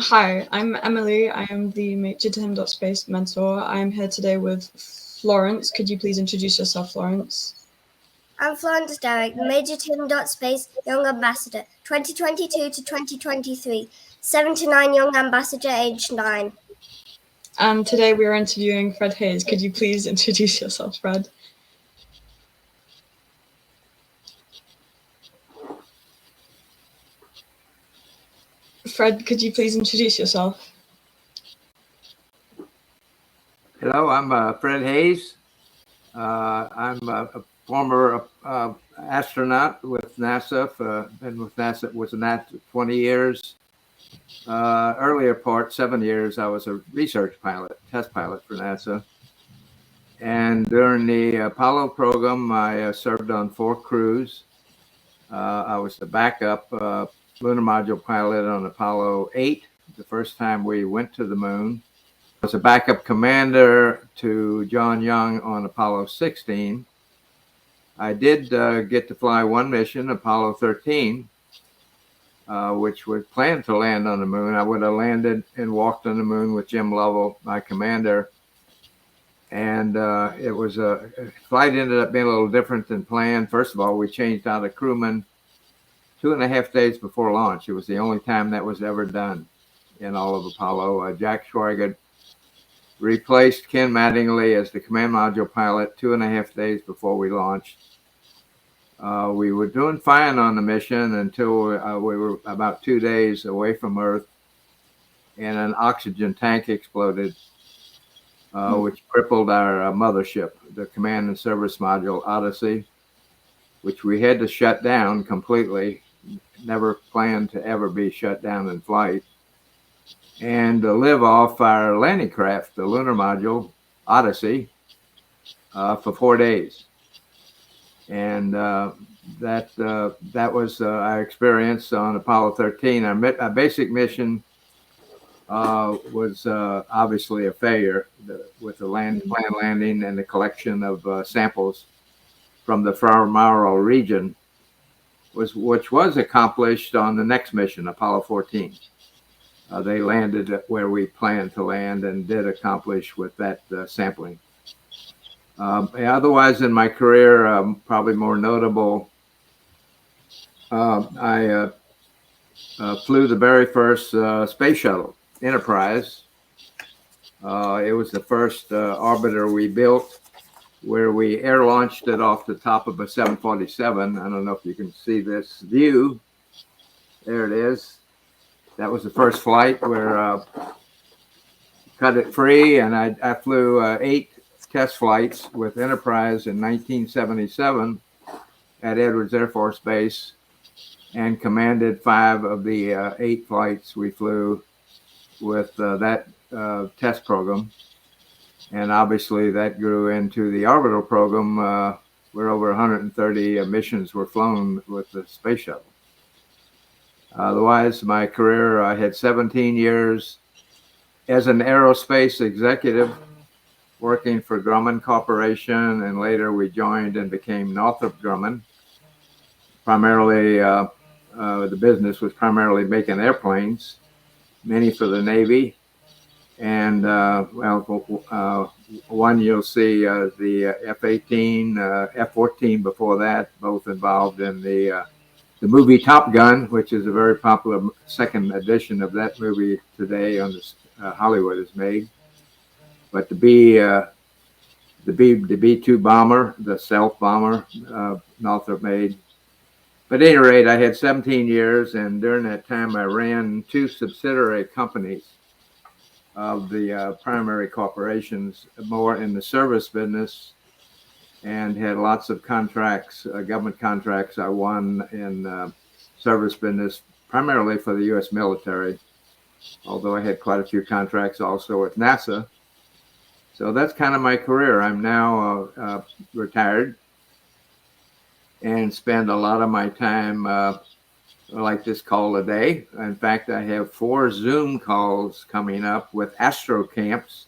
Hi, I'm Emily. I am the MajorTim.space mentor. I am here today with Florence. Could you please introduce yourself, Florence? I'm Florence Dowrick, the MajorTim.space Young Ambassador, 2022 to 2023, 7 to 9 Young Ambassador, age 9. And today we are interviewing Fred Haise. Could you please introduce yourself, Fred? Fred, could you please introduce yourself? Hello, I'm Fred Haise. I'm a former astronaut with NASA. Been with NASA was NASA 20 years. Earlier part, 7 years, I was a research pilot, test pilot for NASA. And during the Apollo program, I served on 4 crews. I was the backup Lunar Module Pilot on Apollo 8, the first time we went to the moon. I was a backup commander to John Young on Apollo 16. I did get to fly one mission, Apollo 13, which was planned to land on the moon. I would have landed and walked on the moon with Jim Lovell, my commander. And it was a flight ended up being a little different than planned. First of all, we changed out a crewman 2.5 days before launch. It was the only time that was ever done in all of Apollo. Jack Schweiger replaced Ken Mattingly as the command module pilot 2.5 days before we launched. We were doing fine on the mission until we were about 2 days away from Earth, and an oxygen tank exploded, which crippled our mothership, the command and service module Odyssey, which we had to shut down completely. Never planned to ever be shut down in flight. And to live off our landing craft, the lunar module Odyssey, for 4 days. And that was our experience on Apollo 13. Our basic mission was obviously a failure with the planned landing and the collection of samples from the Florence region, which was accomplished on the next mission, Apollo 14. They landed where we planned to land and did accomplish with that sampling. Otherwise, in my career, probably more notable, I flew the very first space shuttle, Enterprise. It was the first orbiter we built, where we air launched it off the top of a 747. I don't know if you can see this view. There it is. That was the first flight where cut it free, and I flew 8 test flights with Enterprise in 1977 at Edwards Air Force Base, and commanded 5 of the 8 flights we flew with that test program. And obviously that grew into the orbital program, where over 130 missions were flown with the space shuttle. Otherwise, my career, I had 17 years as an aerospace executive working for Grumman Corporation, and later we joined and became Northrop Grumman. Primarily, the business was primarily making airplanes, many for the Navy. And one you'll see the F-18, F-14 before that, both involved in the movie Top Gun, which is a very popular second edition of that movie today on this, Hollywood has made. But the B-2 bomber, the stealth bomber, Northrop made. But at any rate, I had 17 years, and during that time I ran 2 subsidiary companies of the primary corporations, more in the service business, and had lots of contracts, government contracts I won in service business, primarily for the U.S. military, although I had quite a few contracts also with NASA. So that's kind of my career. I'm now retired and spend a lot of my time like this call today. In fact, I have 4 Zoom calls coming up with astro camps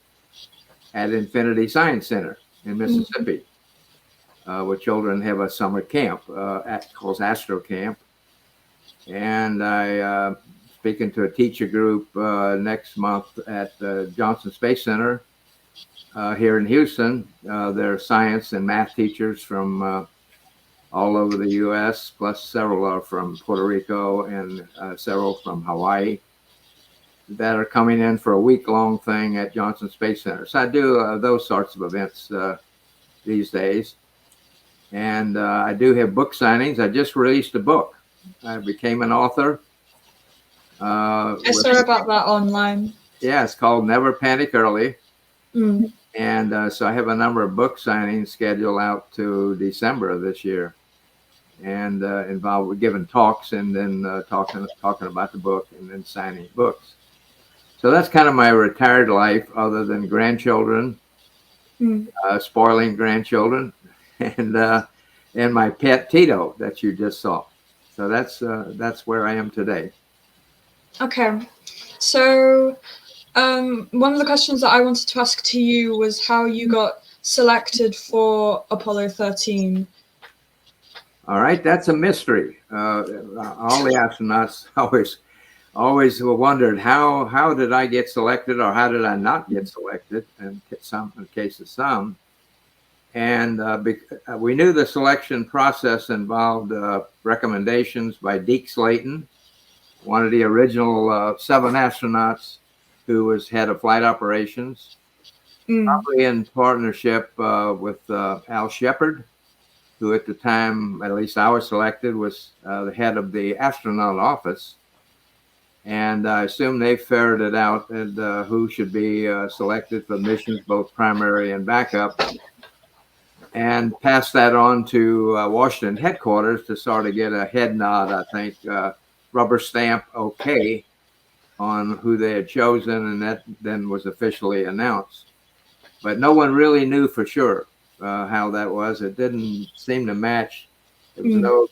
at Infinity Science Center in Mississippi, where children have a summer camp called Astro Camp. And I speaking to a teacher group next month at the Johnson Space Center here in Houston. They're science and math teachers from all over the U.S., plus several are from Puerto Rico and several from Hawaii that are coming in for a week-long thing at Johnson Space Center. So I do those sorts of events these days. And I do have book signings. I just released a book. I became an author. I saw about that online. Yeah, it's called Never Panic Early. Mm. And so I have a number of book signings scheduled out to December of this year, and involved with giving talks and then talking about the book and then signing books. So that's kind of my retired life, other than grandchildren, spoiling grandchildren, and my pet Tito that you just saw. So that's where I am today. Okay, so one of the questions that I wanted to ask to you was how you got selected for Apollo 13. All right, that's a mystery. All the astronauts always wondered how did I get selected, or how did I not get selected, in case of some. And we knew the selection process involved recommendations by Deke Slayton, one of the original 7 astronauts who was head of flight operations, probably in partnership with Al Shepard, who at the time, at least I was selected, was the head of the astronaut office. And I assume they ferreted out who should be selected for missions, both primary and backup, and passed that on to Washington headquarters to sort of get a head nod, I think, rubber stamp okay on who they had chosen, and that then was officially announced. But no one really knew for sure how that was. It didn't seem to match. There was no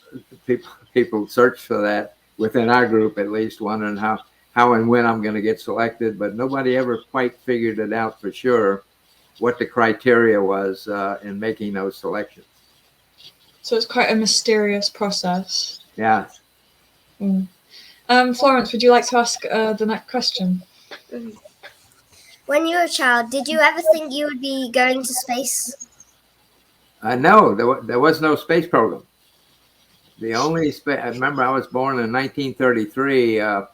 people searched for that within our group, at least, wondering how and when I'm going to get selected. But nobody ever quite figured it out for sure what the criteria was in making those selections. So it's quite a mysterious process. Yeah. Florence, would you like to ask the next question? When you were a child, did you ever think you would be going to space? No, there was no space program. The only I remember I was born in 1933. I'll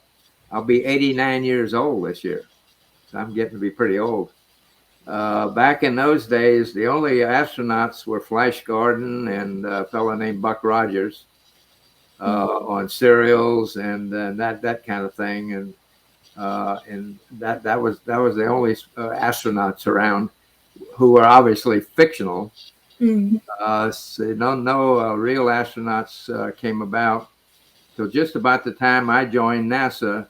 be 89 years old this year. So I'm getting to be pretty old. Back in those days, the only astronauts were Flash Gordon and a fellow named Buck Rogers on serials and that kind of thing. And that was the only astronauts around who were obviously fictional. So no real astronauts came about till just about the time I joined NASA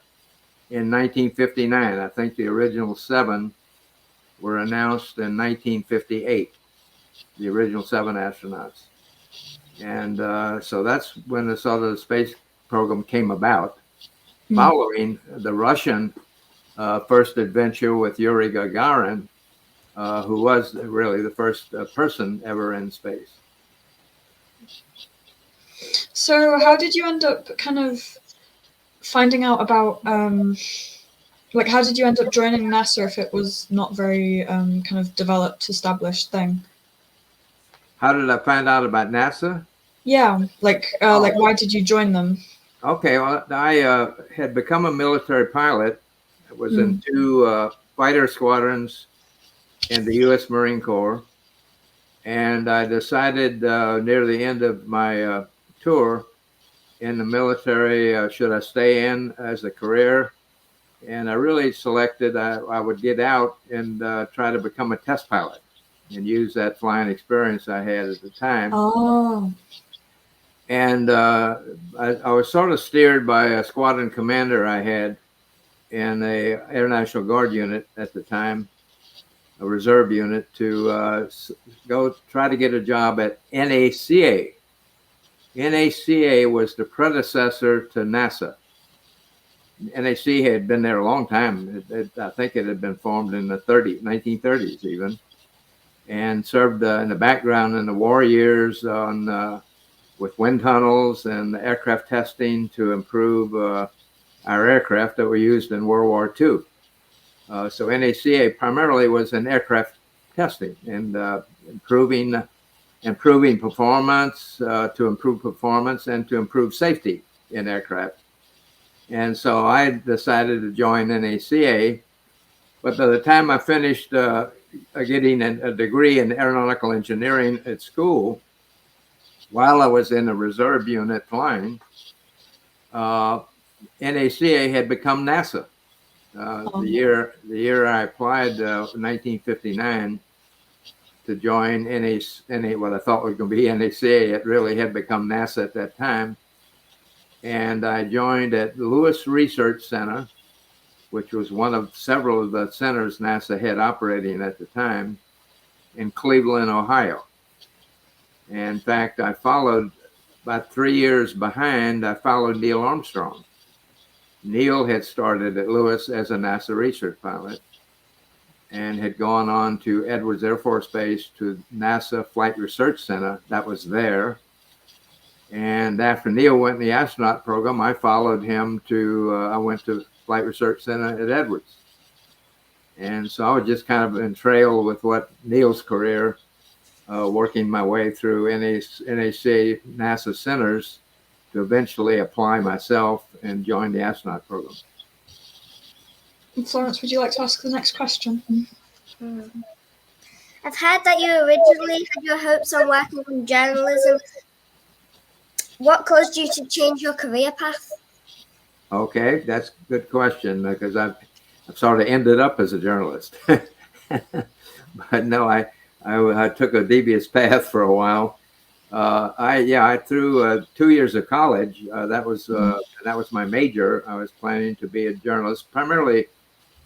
in 1959. I think the original 7 were announced in 1958, the original 7 astronauts. And so that's when the Southern Space Program came about, following the Russian first adventure with Yuri Gagarin, who was really the first person ever in space. So how did you end up kind of finding out about, like, how did you end up joining NASA if it was not very kind of developed, established thing? How did I find out about NASA? Yeah, like why did you join them? Okay, well, I had become a military pilot. I was in 2 fighter squadrons in the U.S. Marine Corps. And I decided near the end of my tour in the military, should I stay in as a career? And I really selected I would get out and try to become a test pilot and use that flying experience I had at the time. Oh. And I was sort of steered by a squadron commander I had in a Air National Guard unit at the time, a reserve unit, to go try to get a job at NACA. NACA was the predecessor to NASA. NAC had been there a long time. I think it had been formed in the 1930s even, and served in the background in the war years on with wind tunnels and aircraft testing to improve our aircraft that were used in World War II. So NACA primarily was in aircraft testing and improving performance, to improve performance and to improve safety in aircraft. And so I decided to join NACA. But by the time I finished getting a degree in aeronautical engineering at school, while I was in the reserve unit flying, NACA had become NASA. The year I applied, 1959, to join what I thought was going to be NACA, it really had become NASA at that time. And I joined at Lewis Research Center, which was one of several of the centers NASA had operating at the time, in Cleveland, Ohio. And in fact, I followed, about 3 years behind, I followed Neil Armstrong. Neil had started at Lewis as a NASA research pilot and had gone on to Edwards Air Force Base to NASA Flight Research Center. That was there. And after Neil went in the astronaut program, I followed him to, I went to Flight Research Center at Edwards. And so I was just kind of in trail with what Neil's career, working my way through NACA NASA centers to eventually apply myself and join the astronaut program. Florence, would you like to ask the next question? I've heard that you originally had your hopes on working in journalism. What caused you to change your career path? Okay, that's a good question, because I've sort of ended up as a journalist. But no, I took a devious path for a while. I through 2 years of college, that was my major. I was planning to be a journalist, primarily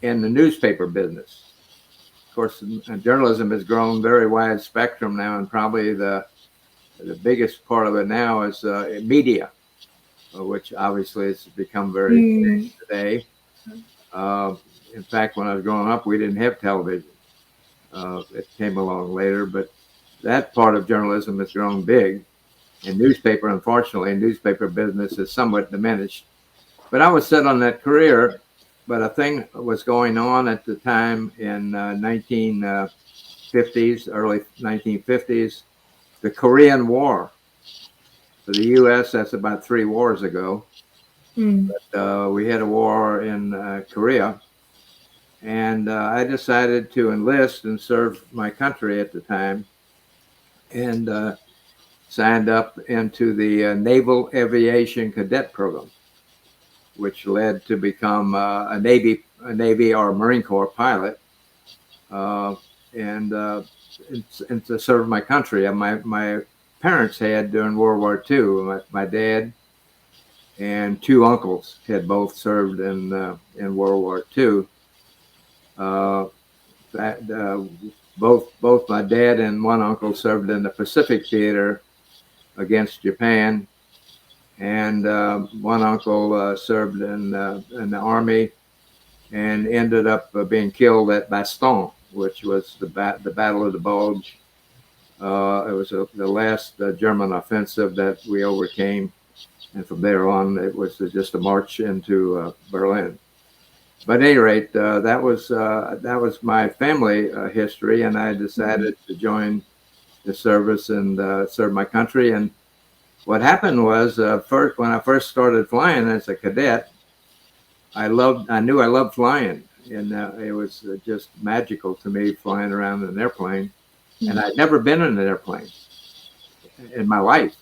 in the newspaper business. Of course, journalism has grown very wide spectrum now, and probably the biggest part of it now is media, which obviously has become very big today. In fact, when I was growing up, we didn't have television. It came along later, but that part of journalism has grown big. And newspaper, unfortunately, newspaper business is somewhat diminished. But I was set on that career, but a thing was going on at the time in 1950s, early 1950s, the Korean War. For the U.S., that's about 3 wars ago. But we had a war in Korea. And I decided to enlist and serve my country at the time, and signed up into the Naval Aviation Cadet Program, which led to become a Navy or Marine Corps pilot, and to serve my country. My parents had, during World War II, my dad and 2 uncles had both served in World War II. Both my dad and one uncle served in the Pacific Theater against Japan, and one uncle served in the Army and ended up being killed at Bastogne, which was the Battle of the Bulge. It was the last German offensive that we overcame, and from there on, it was just a march into Berlin. But at any rate, that was my family history, and I decided to join the service and serve my country. And what happened was, when I first started flying as a cadet, I knew I loved flying, and it was just magical to me flying around in an airplane. And I'd never been in an airplane in my life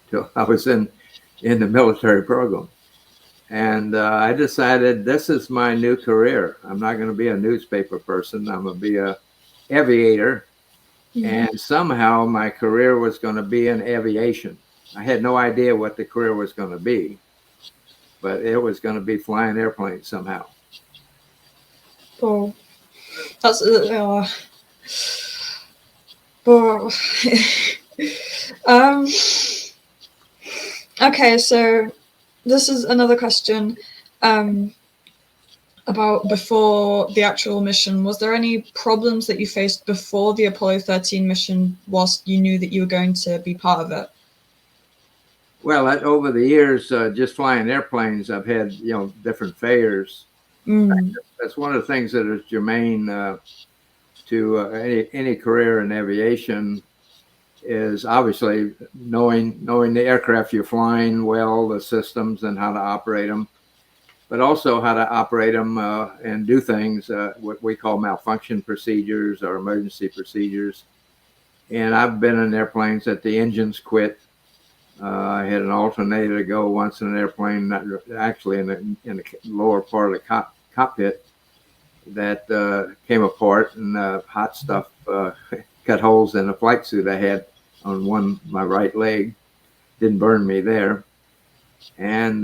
till I was in the military program. And I decided, this is my new career. I'm not going to be a newspaper person. I'm going to be a aviator. And somehow my career was going to be in aviation. I had no idea what the career was going to be, but it was going to be flying airplanes somehow. Oh, that's okay, so this is another question about before the actual mission. Was there any problems that you faced before the Apollo 13 mission whilst you knew that you were going to be part of it? Well, over the years, just flying airplanes, I've had, different failures. That's one of the things that is germane to any career in aviation, is obviously knowing the aircraft you're flying well, the systems and how to operate them, but also how to operate them and do things, what we call malfunction procedures or emergency procedures. And I've been in airplanes that the engines quit. I had an alternator go once in an airplane, actually in the lower part of the cockpit, that came apart, and hot stuff cut holes in the flight suit I had on my right leg. Didn't burn me there. And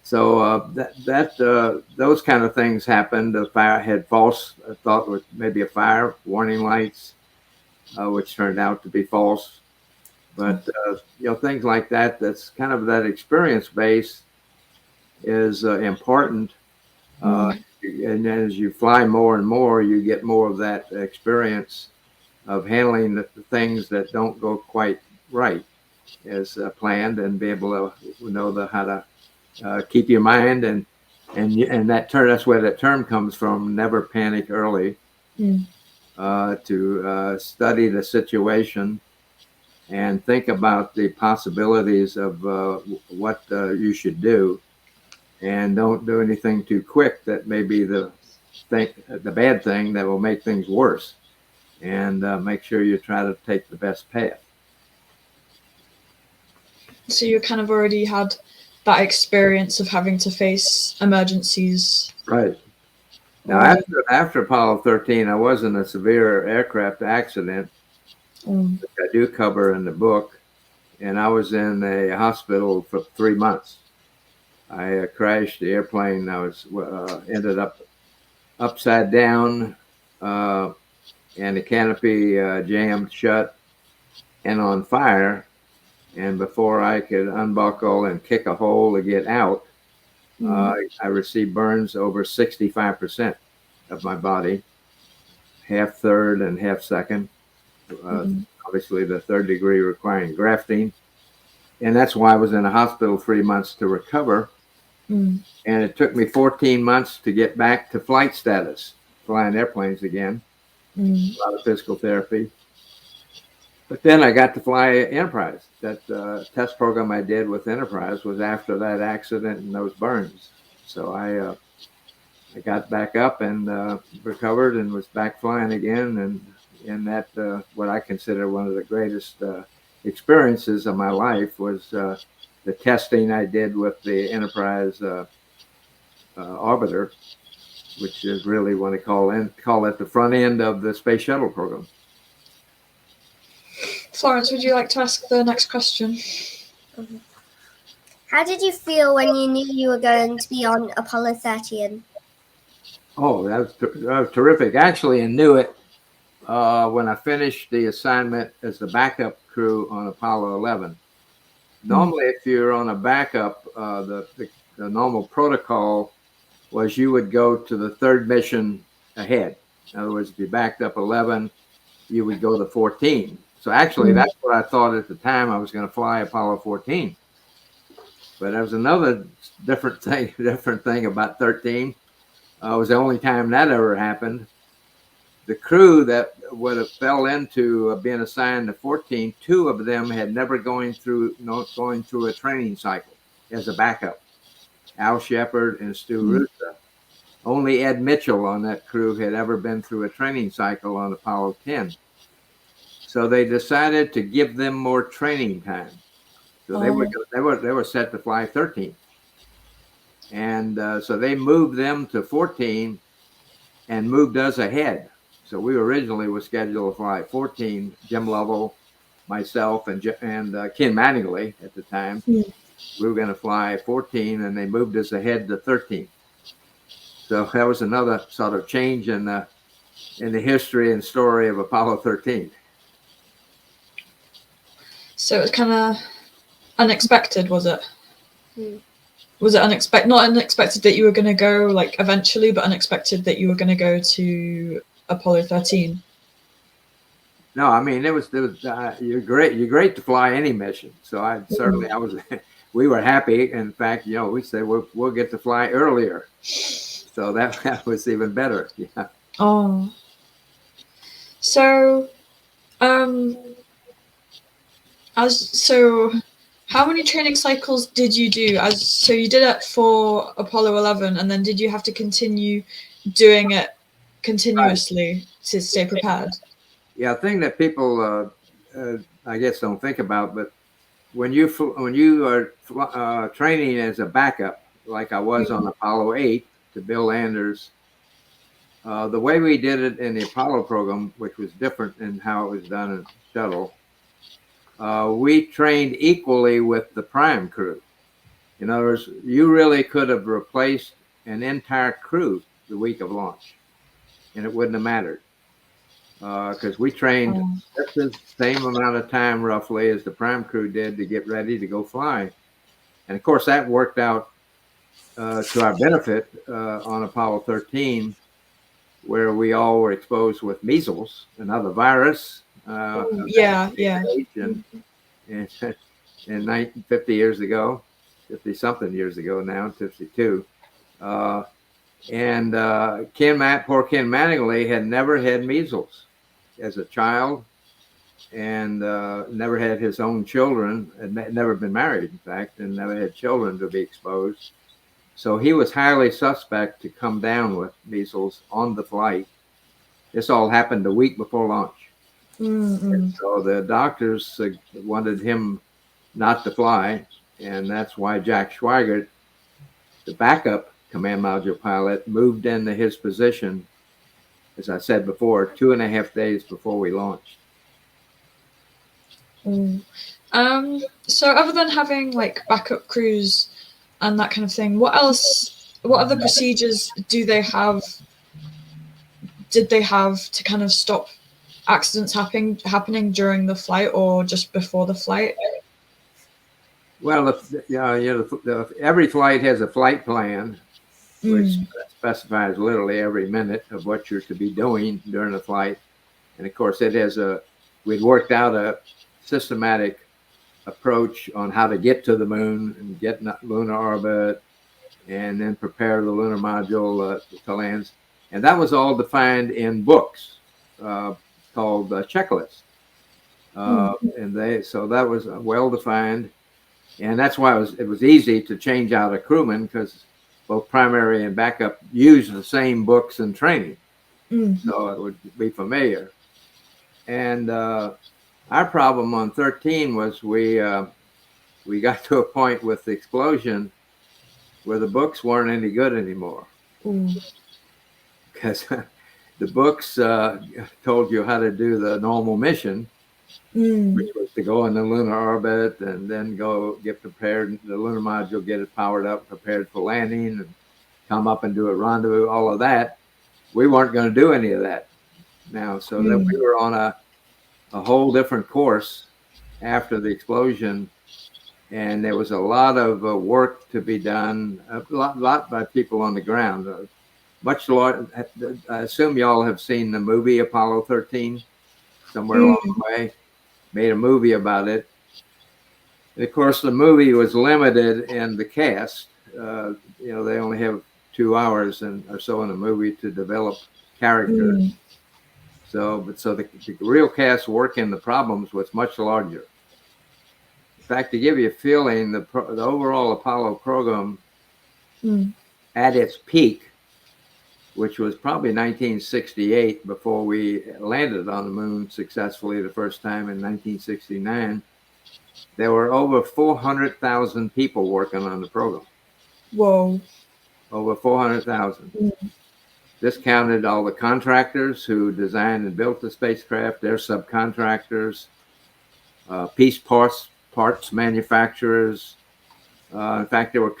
so those kind of things happened. The fire had false, I thought was maybe a fire warning lights, which turned out to be false. But things like that. That's kind of that experience base is important. And as you fly more and more, you get more of that experience of handling the things that don't go quite right as planned, and be able to know how to keep your mind and that term. That's where that term comes from. Never panic early. To study the situation and think about the possibilities of what you should do, and don't do anything too quick that may be the bad thing that will make things worse, and make sure you try to take the best path. So you kind of already had that experience of having to face emergencies. Right. Now, after Apollo 13, I was in a severe aircraft accident, which I do cover in the book, and I was in a hospital for 3 months. I crashed the airplane. I was ended up upside down, and the canopy jammed shut and on fire. And before I could unbuckle and kick a hole to get out, I received burns over 65% of my body, half third and half second. Obviously, the third degree requiring grafting. And that's why I was in a hospital 3 months to recover. And it took me 14 months to get back to flight status, flying airplanes again. A lot of physical therapy. But then I got to fly Enterprise. That test program I did with Enterprise was after that accident and those burns. So I got back up and recovered and was back flying again. And that what I consider one of the greatest experiences of my life was the testing I did with the Enterprise orbiter, which is really what I call it the front end of the space shuttle program. Florence, would you like to ask the next question? How did you feel when you knew you were going to be on Apollo 13? Oh, that was terrific. Actually, I knew it when I finished the assignment as the backup crew on Apollo 11. Normally, if you're on a backup, the normal protocol was you would go to the third mission ahead. In other words, if you backed up 11, you would go to 14. So actually, that's what I thought at the time. I was going to fly Apollo 14. But there was another different thing about 13. It was the only time that ever happened. The crew that would have fell into being assigned to 14, 2 of them had never going through a training cycle as a backup. Al Shepard and Stu Roosa. Only Ed Mitchell on that crew had ever been through a training cycle on Apollo 10. So they decided to give them more training time. So they were set to fly 13. And so they moved them to 14 and moved us ahead. So we originally were scheduled to fly 14, Jim Lovell, myself, and Ken Mattingly at the time. We were going to fly 14, and they moved us ahead to 13. So that was another sort of change in the history and story of Apollo 13. So it was kind of unexpected, was it? Was it unexpected? Not unexpected that you were going to go like eventually, but unexpected that you were going to go to Apollo 13. No, I mean you're great. You're great to fly any mission. So I certainly I was. We were happy. In fact, we said we'll get to fly earlier. So that was even better. Yeah. Oh. So, so how many training cycles did you do? So you did it for Apollo 11, and then did you have to continue doing it continuously to stay prepared? Yeah, a thing that people I guess don't think about, but when you are training as a backup, like I was on Apollo 8 to Bill Landers, the way we did it in the Apollo program, which was different in how it was done in shuttle, we trained equally with the prime crew. In other words, you really could have replaced an entire crew the week of launch, and it wouldn't have mattered because we trained just the same amount of time roughly as the prime crew did to get ready to go fly. And of course, that worked out to our benefit on Apollo 13, where we all were exposed with measles, another virus. Yeah. And 50 years ago, 50 something years ago now, 52. Poor Ken Mattingly had never had measles as a child and never had his own children, had never been married, in fact, and never had children to be exposed. So he was highly suspect to come down with measles on the flight. This all happened a week before launch. And so the doctors wanted him not to fly, and that's why Jack Schweigert, the backup command module pilot, moved into his position, as I said before, 2.5 days before we launched. So other than having like backup crews and that kind of thing, what other procedures did they have to kind of stop accidents happening during the flight or just before the flight? Well, every flight has a flight plan, which specifies literally every minute of what you're to be doing during the flight. And of course, we'd worked out a systematic approach on how to get to the moon and get in lunar orbit and then prepare the lunar module to land. And that was all defined in books called checklists. So that was well defined. And that's why it was easy to change out a crewman, because both primary and backup used the same books and training. So it would be familiar. And our problem on 13 was we got to a point with the explosion where the books weren't any good anymore. Because the books told you how to do the normal mission, which was to go in the lunar orbit and then go get prepared, the lunar module, get it powered up, prepared for landing, and come up and do a rendezvous, all of that. We weren't going to do any of that now. So then we were on a whole different course after the explosion. And there was a lot of work to be done, a lot by people on the ground. Much larger. I assume y'all have seen the movie Apollo 13 somewhere along the way. Made a movie about it. And of course, the movie was limited in the cast. They only have 2 hours or so in the movie to develop characters. So the real cast working the problems was much larger. In fact, to give you a feeling, the overall Apollo program at its peak, which was probably 1968, before we landed on the moon successfully the first time in 1969, there were over 400,000 people working on the program. Whoa. Over 400,000. This counted all the contractors who designed and built the spacecraft, their subcontractors, piece parts manufacturers. In fact, there were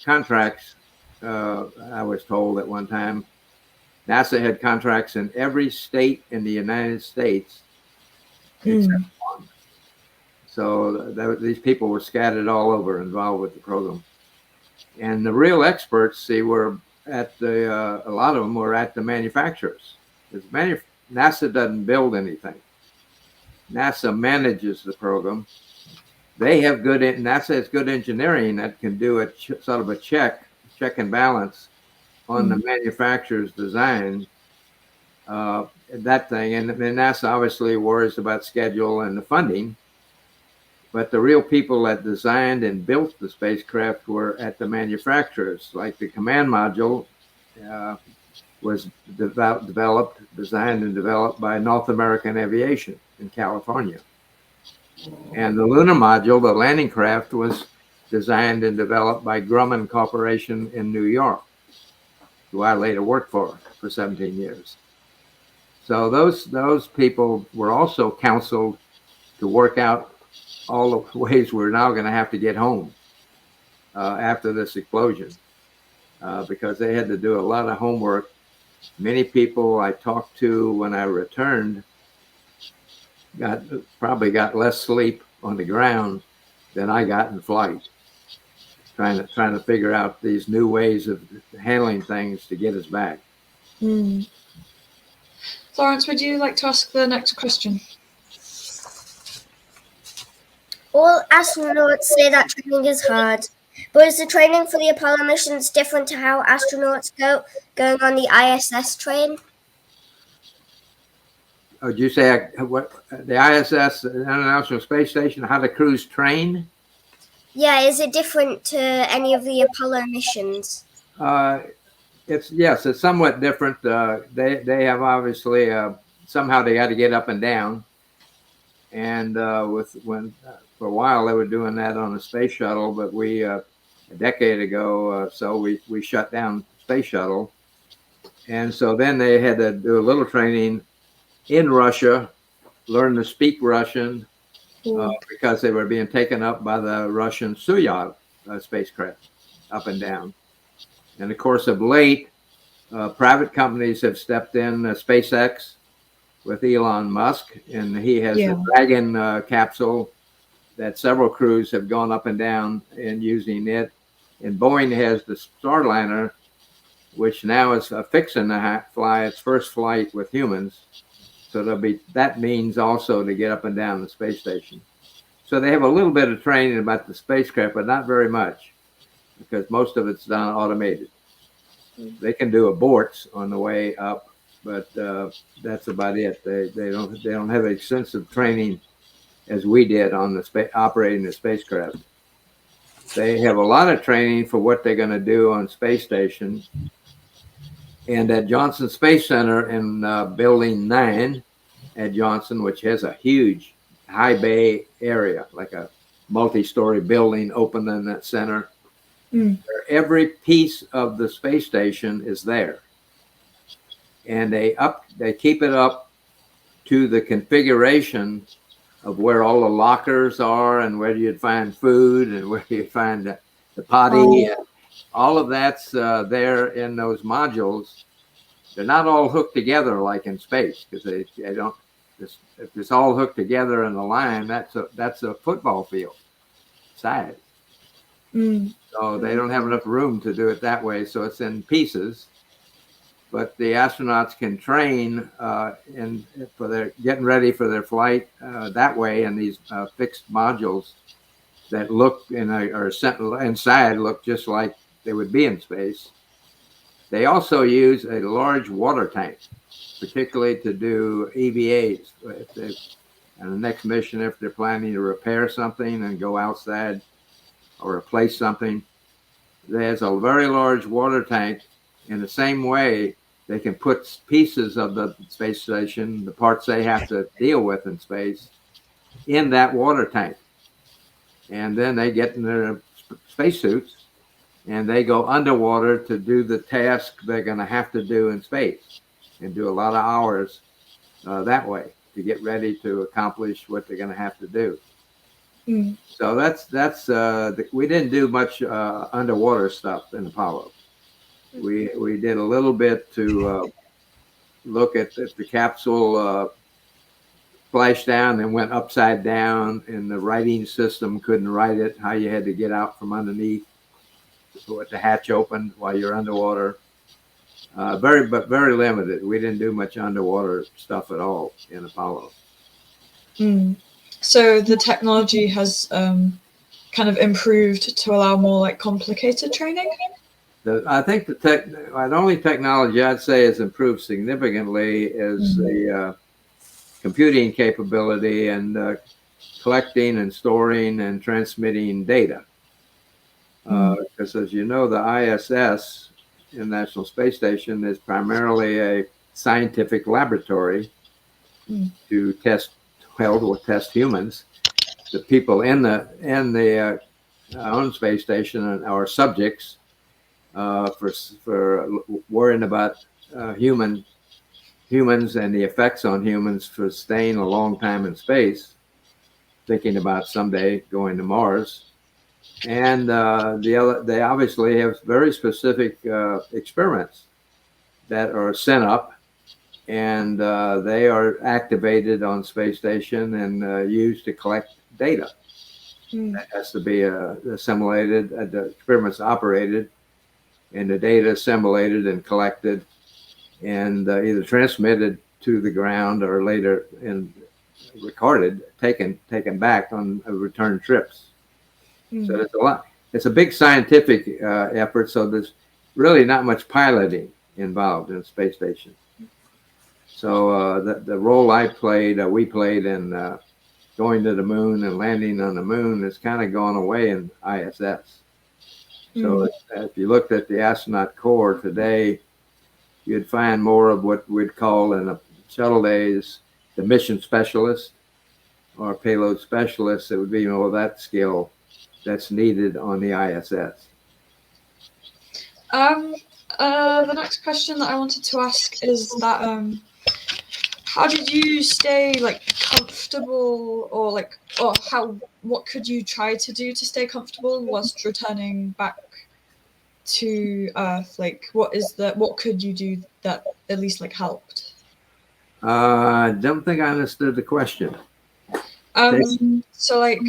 contracts, I was told at one time. NASA had contracts in every state in the United States except one. So these people were scattered all over, involved with the program. And the real experts, were at a lot of them were at the manufacturers. NASA doesn't build anything. NASA manages the program. They have NASA has good engineering that can do a sort of a check and balance on the manufacturer's design. That thing, and NASA obviously worries about schedule and the funding, but the real people that designed and built the spacecraft were at the manufacturers. Like the command module was designed and developed by North American Aviation in California. And the lunar module, the landing craft, was designed and developed by Grumman Corporation in New York, who I later worked for 17 years. So those people were also counseled to work out all the ways we're now going to have to get home after this explosion, because they had to do a lot of homework. Many people I talked to when I returned probably got less sleep on the ground than I got in flight, trying to figure out these new ways of handling things to get us back. Florence, would you like to ask the next question? All astronauts say that training is hard, but is the training for the Apollo missions different to how astronauts going on the ISS train? Oh, did you say what the ISS, the International Space Station, how the crews train? Yeah, is it different to any of the Apollo missions? It's somewhat different. They have obviously somehow they got to get up and down, and for a while they were doing that on the space shuttle, but we a decade ago we shut down space shuttle, and so then they had to do a little training in Russia, learn to speak Russian, because they were being taken up by the Russian Soyuz spacecraft up and down. And of course, of late, private companies have stepped in. SpaceX with Elon Musk, and he has the Dragon capsule that several crews have gone up and down and using it. And Boeing has the Starliner, which now is fixing to fly its first flight with humans. So that means also to get up and down the space station. So they have a little bit of training about the spacecraft, but not very much, because most of it's done automated. They can do aborts on the way up, but that's about it. They don't have extensive training as we did on operating the spacecraft. They have a lot of training for what they're going to do on space station. And at Johnson Space Center in Building 9 at Johnson, which has a huge high bay area, like a multi-story building open in that center, every piece of the space station is there. And they keep it up to the configuration of where all the lockers are and where you'd find food and where you find the potty. And all of that's there in those modules. They're not all hooked together like in space, because they don't. If it's all hooked together in a line, that's a football field size. So they don't have enough room to do it that way. So it's in pieces. But the astronauts can train for their getting ready for their flight that way in these fixed modules that look inside look just like they would be in space. They also use a large water tank, particularly to do EVAs. And the next mission, if they're planning to repair something and go outside or replace something, there's a very large water tank. In the same way, they can put pieces of the space station, the parts they have to deal with in space, in that water tank. And then they get in their spacesuits and they go underwater to do the task they're going to have to do in space, and do a lot of hours that way to get ready to accomplish what they're going to have to do. So we didn't do much underwater stuff in Apollo. We did a little bit to look at if the capsule splashed down and went upside down and the writing system couldn't write it, how you had to get out from underneath with the hatch open while you're underwater. Very limited. We didn't do much underwater stuff at all in Apollo. Mm. So the technology has kind of improved to allow more like complicated training? I think the only technology I'd say has improved significantly is the computing capability and collecting and storing and transmitting data. Because as you know, the ISS, International Space Station, is primarily a scientific laboratory to test humans. The people in the own space station are subjects for worrying about humans and the effects on humans for staying a long time in space, thinking about someday going to Mars. And they obviously have very specific experiments that are sent up, and they are activated on space station and used to collect data. That has to be assimilated, the experiments operated, and the data assimilated and collected and either transmitted to the ground or later and recorded, taken back on return trips. So there's a lot. It's a big scientific effort. So there's really not much piloting involved in a space station. So the role we played in going to the moon and landing on the moon has kind of gone away in ISS. So if you looked at the astronaut corps today, you'd find more of what we'd call in the shuttle days the mission specialist or payload specialist. It would be that skill that's needed on the ISS. The next question that I wanted to ask is that how did you stay like comfortable, or what could you try to do to stay comfortable whilst returning back to Earth? Like what could you do that at least like helped? I don't think I understood the question. So like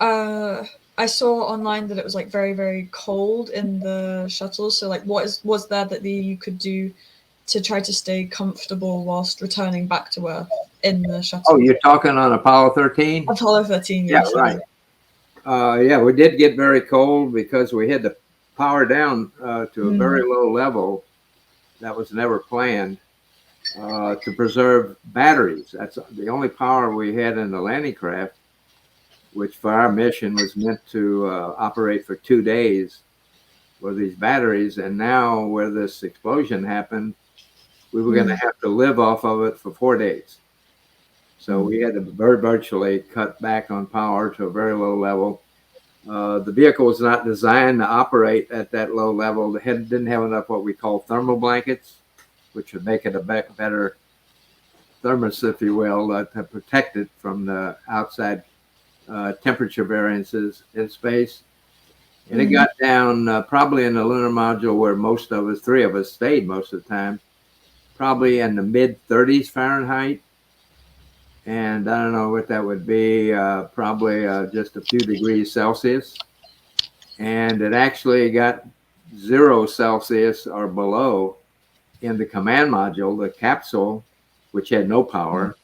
I saw online that it was like very, very cold in the shuttle. So like was there that you could do to try to stay comfortable whilst returning back to Earth in the shuttle? Oh, you're talking on Apollo 13? Apollo 13, yeah, yes. Right. Yeah, we did get very cold because we had to power down to a very low level that was never planned to preserve batteries. That's the only power we had in the landing craft, which for our mission was meant to operate for 2 days, were these batteries. And now where this explosion happened, we were going to have to live off of it for 4 days. So we had to virtually cut back on power to a very low level. The vehicle was not designed to operate at that low level. It didn't have enough what we call thermal blankets, which would make it a better thermos, if you will, to protect it from the outside temperature variances in space. And it got down probably in the lunar module where most of us, 3 of us, stayed most of the time, probably in the mid-30s Fahrenheit. And I don't know what that would be, probably just a few degrees Celsius. And it actually got 0 Celsius or below in the command module, the capsule, which had no power,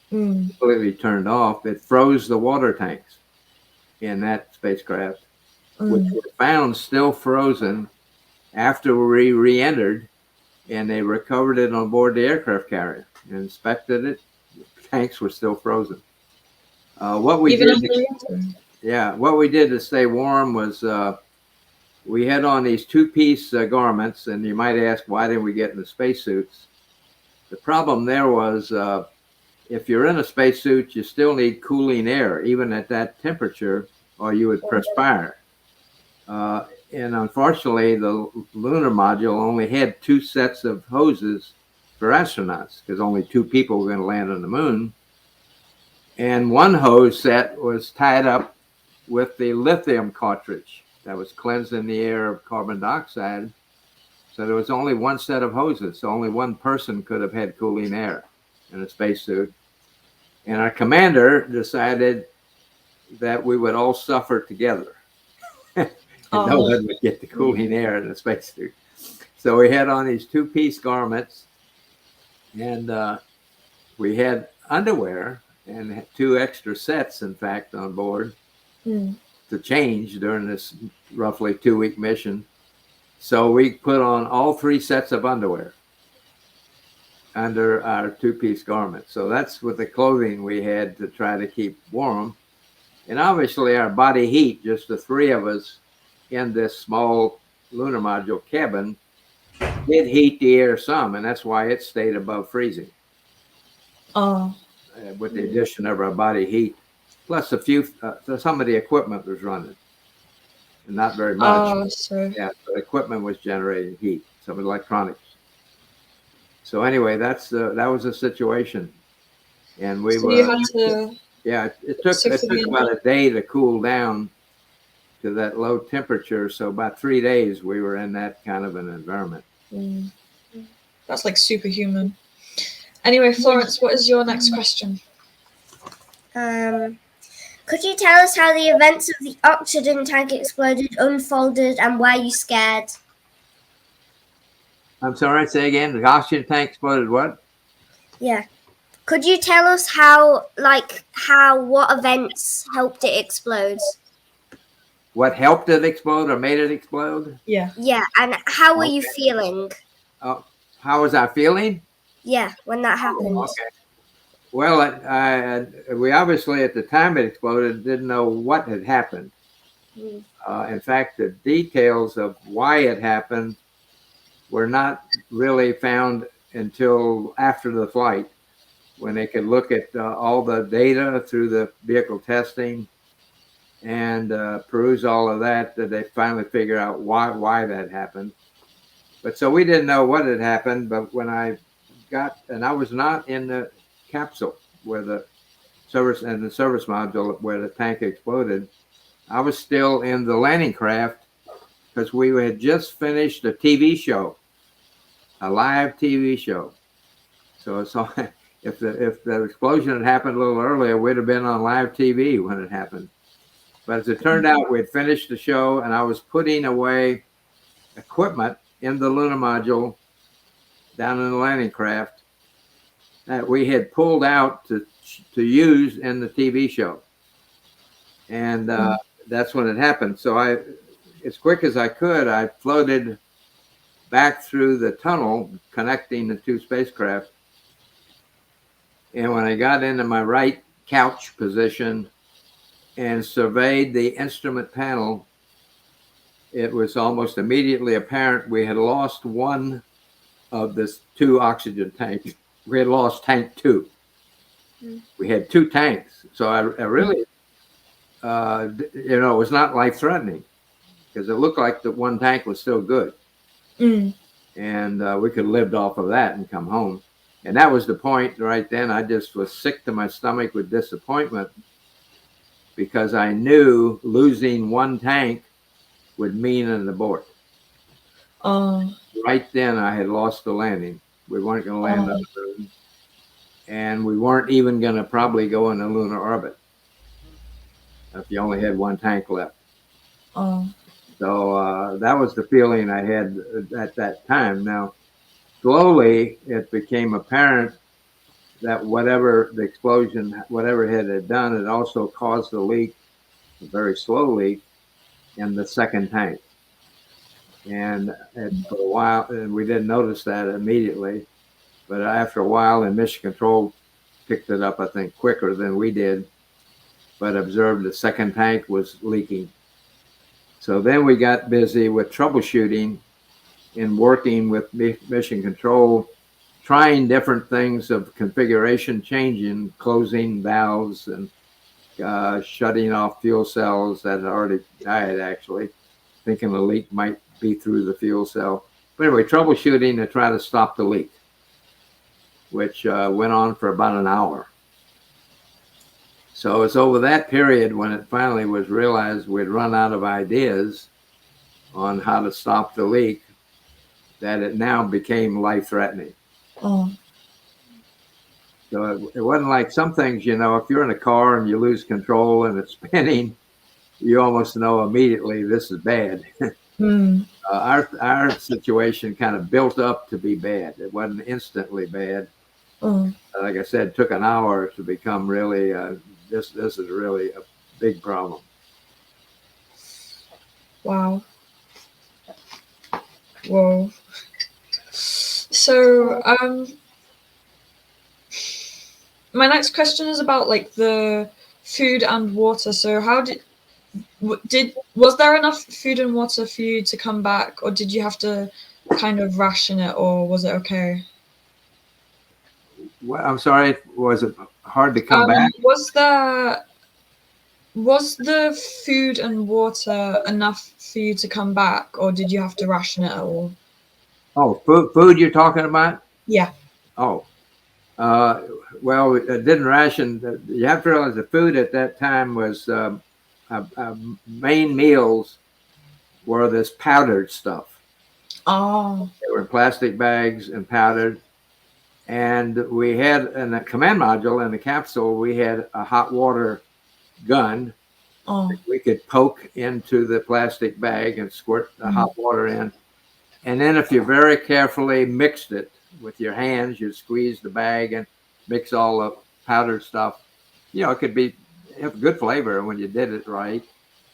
completely turned off. It froze the water tanks in that spacecraft, which were found still frozen after we re-entered, and they recovered it on board the aircraft carrier and inspected it. The tanks were still frozen. What we did to stay warm was we had on these 2-piece garments, and you might ask, why didn't we get in the spacesuits? The problem there was if you're in a spacesuit, you still need cooling air, even at that temperature, or you would perspire. And unfortunately, the lunar module only had 2 sets of hoses for astronauts because only 2 people were going to land on the moon. And one hose set was tied up with the lithium cartridge that was cleansing the air of carbon dioxide. So there was only 1 set of hoses. So only 1 person could have had cooling air in a spacesuit. And our commander decided that we would all suffer together. And no one would get the cooling air in a spacesuit. So we had on these 2-piece garments, and we had underwear and had 2 extra sets, in fact, on board to change during this roughly 2-week mission. So we put on all 3 sets of underwear under our 2-piece garment. So that's with the clothing we had to try to keep warm. And obviously our body heat, just the 3 of us in this small lunar module cabin, did heat the air some, and that's why it stayed above freezing. With the addition of our body heat, plus a few, some of the equipment was running, and not very much. Yeah, the equipment was generating heat, some electronics. So anyway, that was the situation, and we were. You had to. Yeah, it took about a day to cool down to that low temperature. So about 3 days we were in that kind of an environment. That's like superhuman. Anyway, Florence, what is your next question? Could you tell us how the events of the oxygen tank exploded unfolded and were you scared? I'm sorry, say again. The oxygen tank exploded what? Yeah. Could you tell us what events helped it explode? What helped it explode or made it explode? Yeah. Yeah, and how were you feeling? How was I feeling? Yeah, when that happened. Okay. Well, we obviously, at the time it exploded, didn't know what had happened. In fact, the details of why it happened were not really found until after the flight, when they could look at all the data through the vehicle testing and peruse all of that they finally figure out why that happened. But so we didn't know what had happened, but when I was not in the capsule where the service module where the tank exploded. I was still in the landing craft because we had just finished a TV show, a live TV show. So if the explosion had happened a little earlier, we'd have been on live TV when it happened. But as it turned out, we'd finished the show and I was putting away equipment in the lunar module down in the landing craft that we had pulled out to use in the TV show. And that's when it happened. So as quick as I could, I floated back through the tunnel connecting the 2 spacecraft. And when I got into my right couch position and surveyed the instrument panel, it was almost immediately apparent we had lost one of this 2 oxygen tanks. We had lost tank 2. We had 2 tanks. So I really, it was not life-threatening because it looked like the 1 tank was still good. And we could have lived off of that and come home. And that was the point right then. I just was sick to my stomach with disappointment because I knew losing 1 tank would mean an abort. Right then, I had lost the landing. We weren't going to land on the moon. And we weren't even going to probably go in a lunar orbit if you only had 1 tank left. So that was the feeling I had at that time. Now, slowly, it became apparent that whatever the explosion, whatever it had done, it also caused a leak, a very slow leak, in the 2nd tank. And for a while, and we didn't notice that immediately, but after a while, and Mission Control picked it up, I think, quicker than we did, but observed the 2nd tank was leaking. So then we got busy with troubleshooting and working with Mission Control, trying different things of configuration changing, closing valves and shutting off fuel cells that had already died, actually, thinking the leak might be through the fuel cell. But anyway, troubleshooting to try to stop the leak, which went on for about an hour. So it's over that period when it finally was realized we'd run out of ideas on how to stop the leak that it now became life-threatening. So it wasn't like some things, if you're in a car and you lose control and it's spinning, you almost know immediately this is bad. Our situation kind of built up to be bad. It wasn't instantly bad. Oh, Like I said, it took an hour to become really, this is really a big problem. wow. Whoa. So, my next question is about like the food and water. So, how was there enough food and water for you to come back, or did you have to kind of ration it, or was it okay? Well, I'm sorry, was it hard to come back? Was the food and water enough for you to come back, or did you have to ration it at all? Oh, food you're talking about? Yeah. Oh, uh, well, it didn't ration. You have to realize the food at that time was main meals were this powdered stuff. Oh. They were in plastic bags and powdered. And we had in the command module in the capsule, we had a hot water gun. Oh. We could poke into the plastic bag and squirt the hot water in. And then if you very carefully mixed it with your hands, you'd squeeze the bag and mix all the powdered stuff. You know, it could have good flavor when you did it right.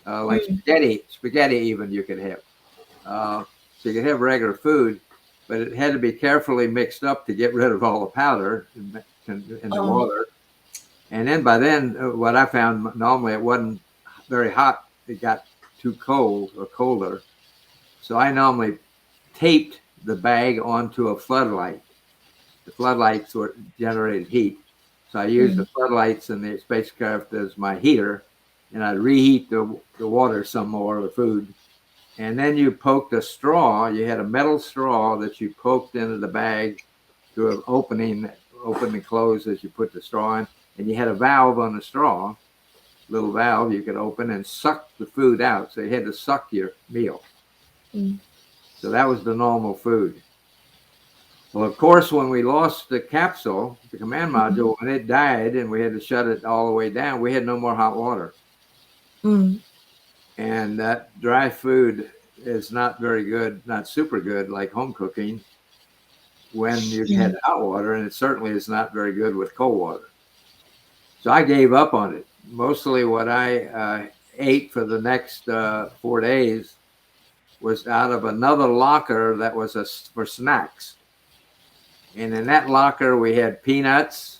Like spaghetti even you could have. So you could have regular food, but it had to be carefully mixed up to get rid of all the powder in the water. And then by then, what I found, normally it wasn't very hot. It got too cold or colder. So I normally taped the bag onto a floodlight. The floodlights generated heat. So I used the floodlights in the spacecraft as my heater, and I'd reheat the water some more, the food. And then you poked a straw. You had a metal straw that you poked into the bag through an opening, open and close as you put the straw in. And you had a valve on the straw, little valve you could open and suck the food out. So you had to suck your meal. So that was the normal food. Well, of course, when we lost the capsule, the command module, when it died and we had to shut it all the way down, we had no more hot water. And that dry food is not very good, not super good like home cooking when you had hot water, and it certainly is not very good with cold water. So I gave up on it. Mostly what I ate for the next 4 days was out of another locker that was for snacks. And in that locker, we had peanuts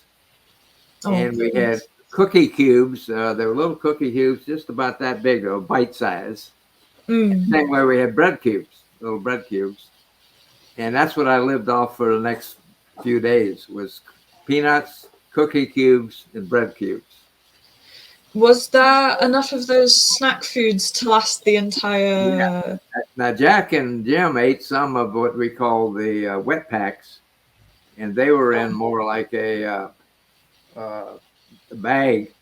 and we had cookie cubes. They were little cookie cubes, just about that big, bite size. Same way we had bread cubes, little bread cubes. And that's what I lived off for the next few days was peanuts, cookie cubes, and bread cubes. Was there enough of those snack foods to last the entire... Yeah. Now, Jack and Jim ate some of what we call the wet packs, and they were in more like a bag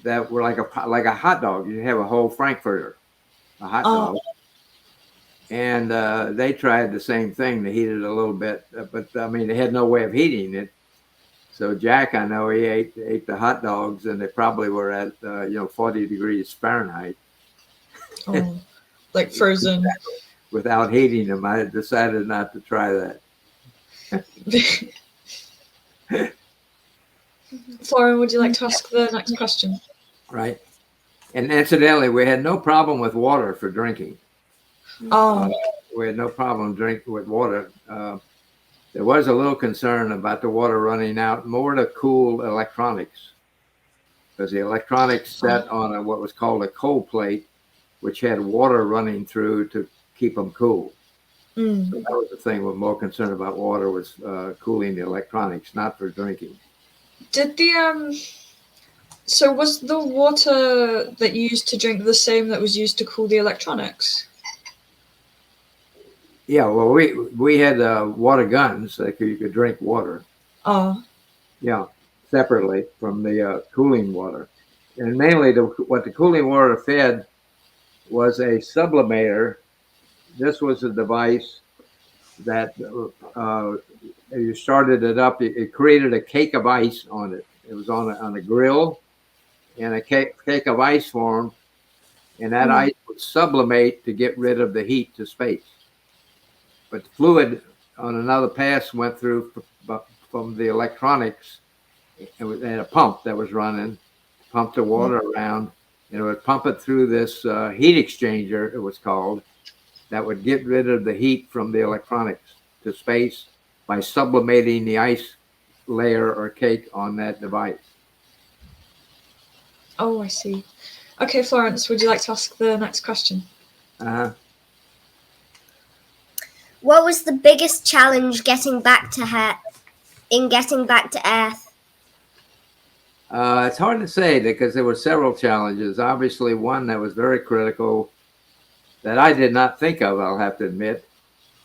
that were like a hot dog. You have a whole Frankfurter, a hot dog. And they tried the same thing to heat it a little bit, but I mean, they had no way of heating it. So Jack, I know he ate the hot dogs, and they probably were at 40 degrees Fahrenheit. Like frozen. Without heating them, I decided not to try that. Florence, would you like to ask the next question? Right. And incidentally, we had no problem with water for drinking. We had no problem drinking with water. There was a little concern about the water running out, more to cool electronics, because the electronics set on what was called a cold plate, which had water running through to keep them cool. So that was the thing we're more concerned about water was cooling the electronics, not for drinking. Did so was the water that you used to drink the same that was used to cool the electronics? Yeah, well, we had water guns that you could drink water. Yeah, separately from the cooling water. And mainly what the cooling water fed was a sublimator. This was a device that you started it up. It created a cake of ice on it. It was on a grill, and a cake of ice formed, and that ice would sublimate to get rid of the heat to space. But the fluid on another pass went through from the electronics. It had a pump that was running, pumped the water around, and it would pump it through this heat exchanger, it was called, that would get rid of the heat from the electronics to space by sublimating the ice layer or cake on that device. Oh, I see. Okay, Florence, would you like to ask the next question? What was the biggest challenge getting back to Earth? It's hard to say because there were several challenges. Obviously, one that was very critical that I did not think of, I'll have to admit,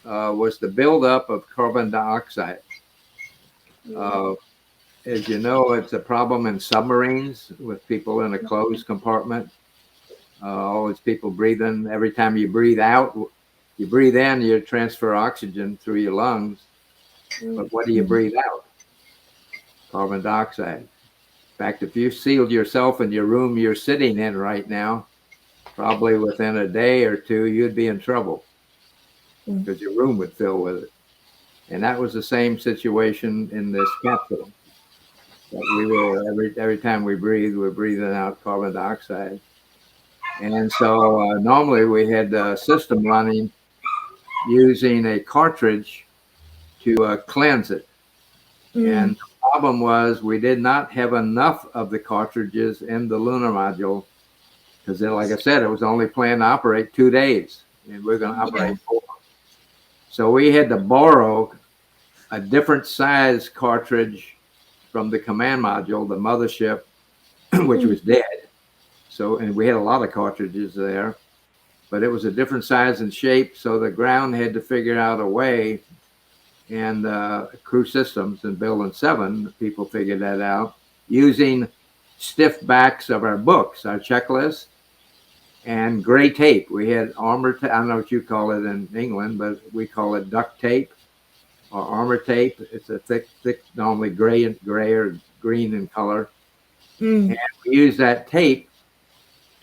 was the buildup of carbon dioxide. As you know, it's a problem in submarines with people in a closed compartment. All these people breathing. Every time you breathe out, you breathe in, you transfer oxygen through your lungs. But what do you breathe out? Carbon dioxide. In fact, if you sealed yourself in your room you're sitting in right now, probably within a day or two, you'd be in trouble because your room would fill with it. And that was the same situation in this capsule. That we were every time we breathe, we're breathing out carbon dioxide. And so normally we had a system running using a cartridge to cleanse it. And the problem was we did not have enough of the cartridges in the lunar module because, like I said, it was only planned to operate 2 days, and we're going to operate 4. So we had to borrow a different size cartridge from the command module, the mothership, which was dead. So, and we had a lot of cartridges there, but it was a different size and shape. So the ground had to figure out a way, and crew systems in Building 7, people figured that out using stiff backs of our books, our checklist, and gray tape. We had armor tape. I don't know what you call it in England, but we call it duct tape or armor tape. It's a thick, normally gray or green in color. And we use that tape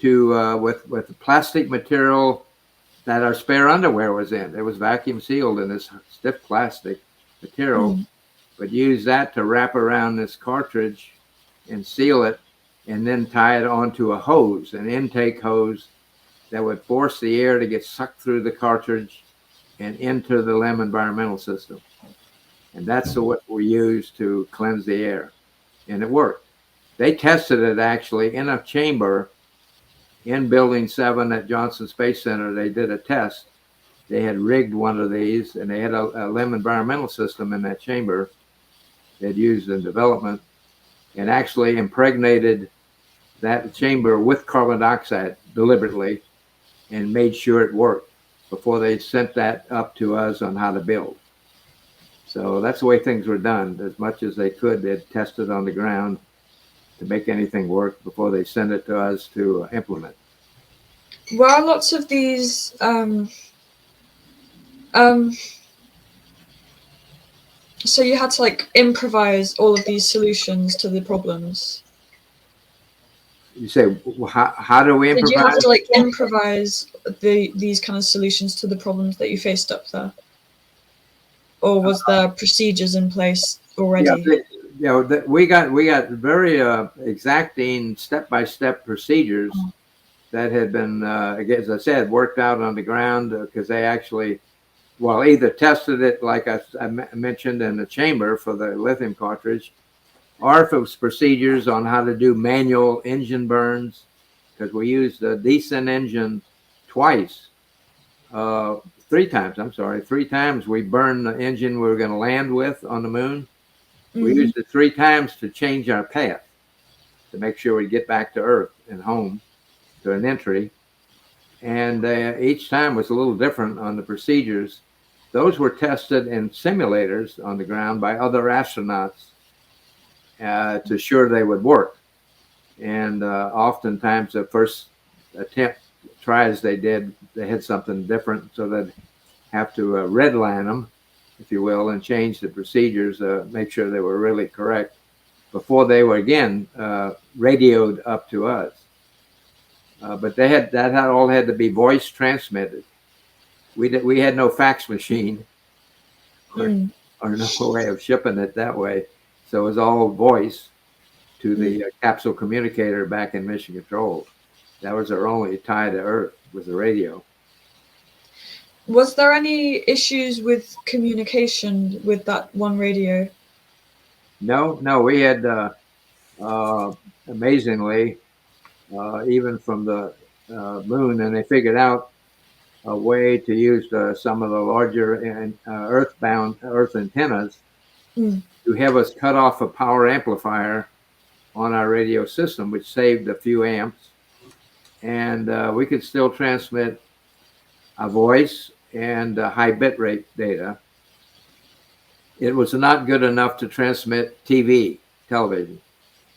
to with the plastic material that our spare underwear was in. It was vacuum sealed in this stiff plastic material, but use that to wrap around this cartridge and seal it, and then tie it onto a hose, an intake hose that would force the air to get sucked through the cartridge and into the LEM environmental system. And that's what we used to cleanse the air. And it worked. They tested it actually in a chamber in Building 7 at Johnson Space Center. They did a test. They had rigged one of these, and they had a LEM environmental system in that chamber they'd used in development, and actually impregnated that chamber with carbon dioxide deliberately and made sure it worked before they sent that up to us on how to build. So that's the way things were done. As much as they could, they'd test it on the ground to make anything work before they send it to us to implement. Were lots of these so you had to like improvise all of these solutions to the problems? You say, how do we improvise? Did you have to like improvise these kind of solutions to the problems that you faced up there? Or was there procedures in place already? We got very exacting step-by-step procedures that had been, as I said, worked out on the ground because they actually, either tested it like I mentioned in the chamber for the lithium cartridge, or if it was procedures on how to do manual engine burns, because we used a decent engine three times we burned the engine we were going to land with on the moon. We used it 3 times to change our path to make sure we get back to Earth and home to an entry. And each time was a little different on the procedures. Those were tested in simulators on the ground by other astronauts to assure they would work. And oftentimes the first attempt tries they had something different, so they'd have to redline them, if you will, and change the procedures, make sure they were really correct before they were again radioed up to us. But that all had to be voice transmitted. We had no fax machine or no way of shipping it that way. So it was all voice to the capsule communicator back in Mission Control. That was our only tie to Earth, was the radio. Was there any issues with communication with that one radio? No, we had amazingly, even from the moon, and they figured out a way to use some of the larger Earth antennas to have us cut off a power amplifier on our radio system, which saved a few amps, and we could still transmit a voice and high bit rate data. It was not good enough to transmit television,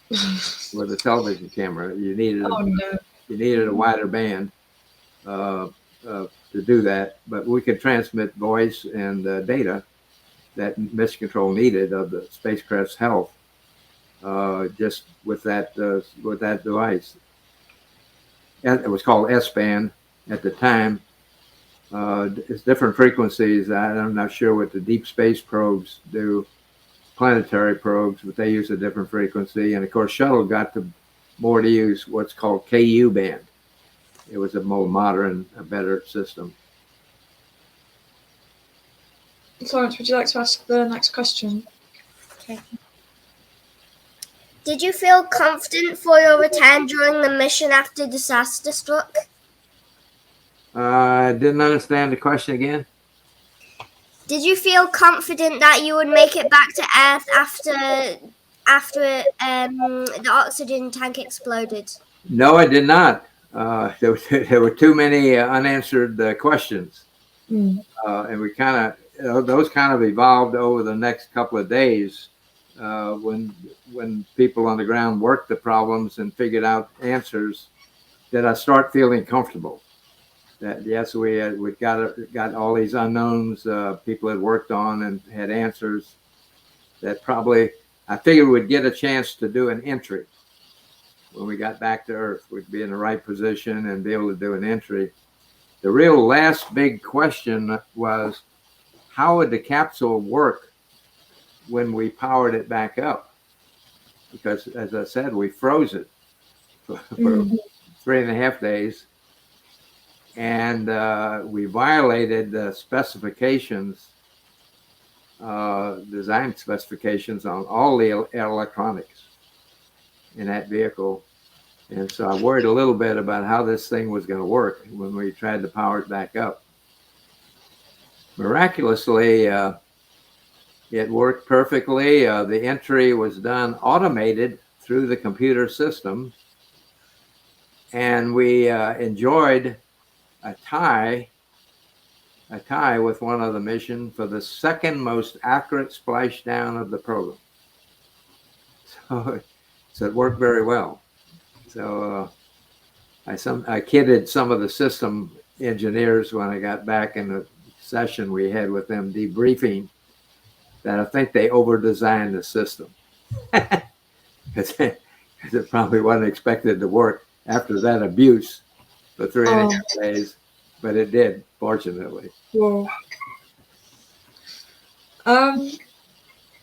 with a television camera. You needed a wider band to do that, but we could transmit voice and data that Mission Control needed of the spacecraft's health just with that device. And it was called S-band at the time. It's different frequencies. I'm not sure what the deep space probes do, planetary probes, but they use a different frequency. And of course, shuttle got more to use what's called KU band. It was a more modern, a better system. Florence, would you like to ask the next question? Okay. Did you feel confident for your return during the mission after disaster struck? I didn't understand the question again. Did you feel confident that you would make it back to Earth after the oxygen tank exploded? No, I did not. There were too many unanswered questions, and we those kind of evolved over the next couple of days when people on the ground worked the problems and figured out answers. That I start feeling comfortable. That yes, we got all these unknowns people had worked on and had answers that probably I figured we'd get a chance to do an entry when we got back to Earth. We'd be in the right position and be able to do an entry. The real last big question was, how would the capsule work when we powered it back up? Because as I said, we froze it for 3.5 days. And we violated the specifications, design specifications on all the electronics in that vehicle. And so I worried a little bit about how this thing was going to work when we tried to power it back up. Miraculously, it worked perfectly. The entry was done automated through the computer system. And we enjoyed a tie with one other mission for the second most accurate splashdown of the program. So it worked very well. So I kidded some of the system engineers when I got back in the session we had with them debriefing that I think they over-designed the system because it probably wasn't expected to work after that abuse for 3.5 days, but it did, fortunately. Whoa.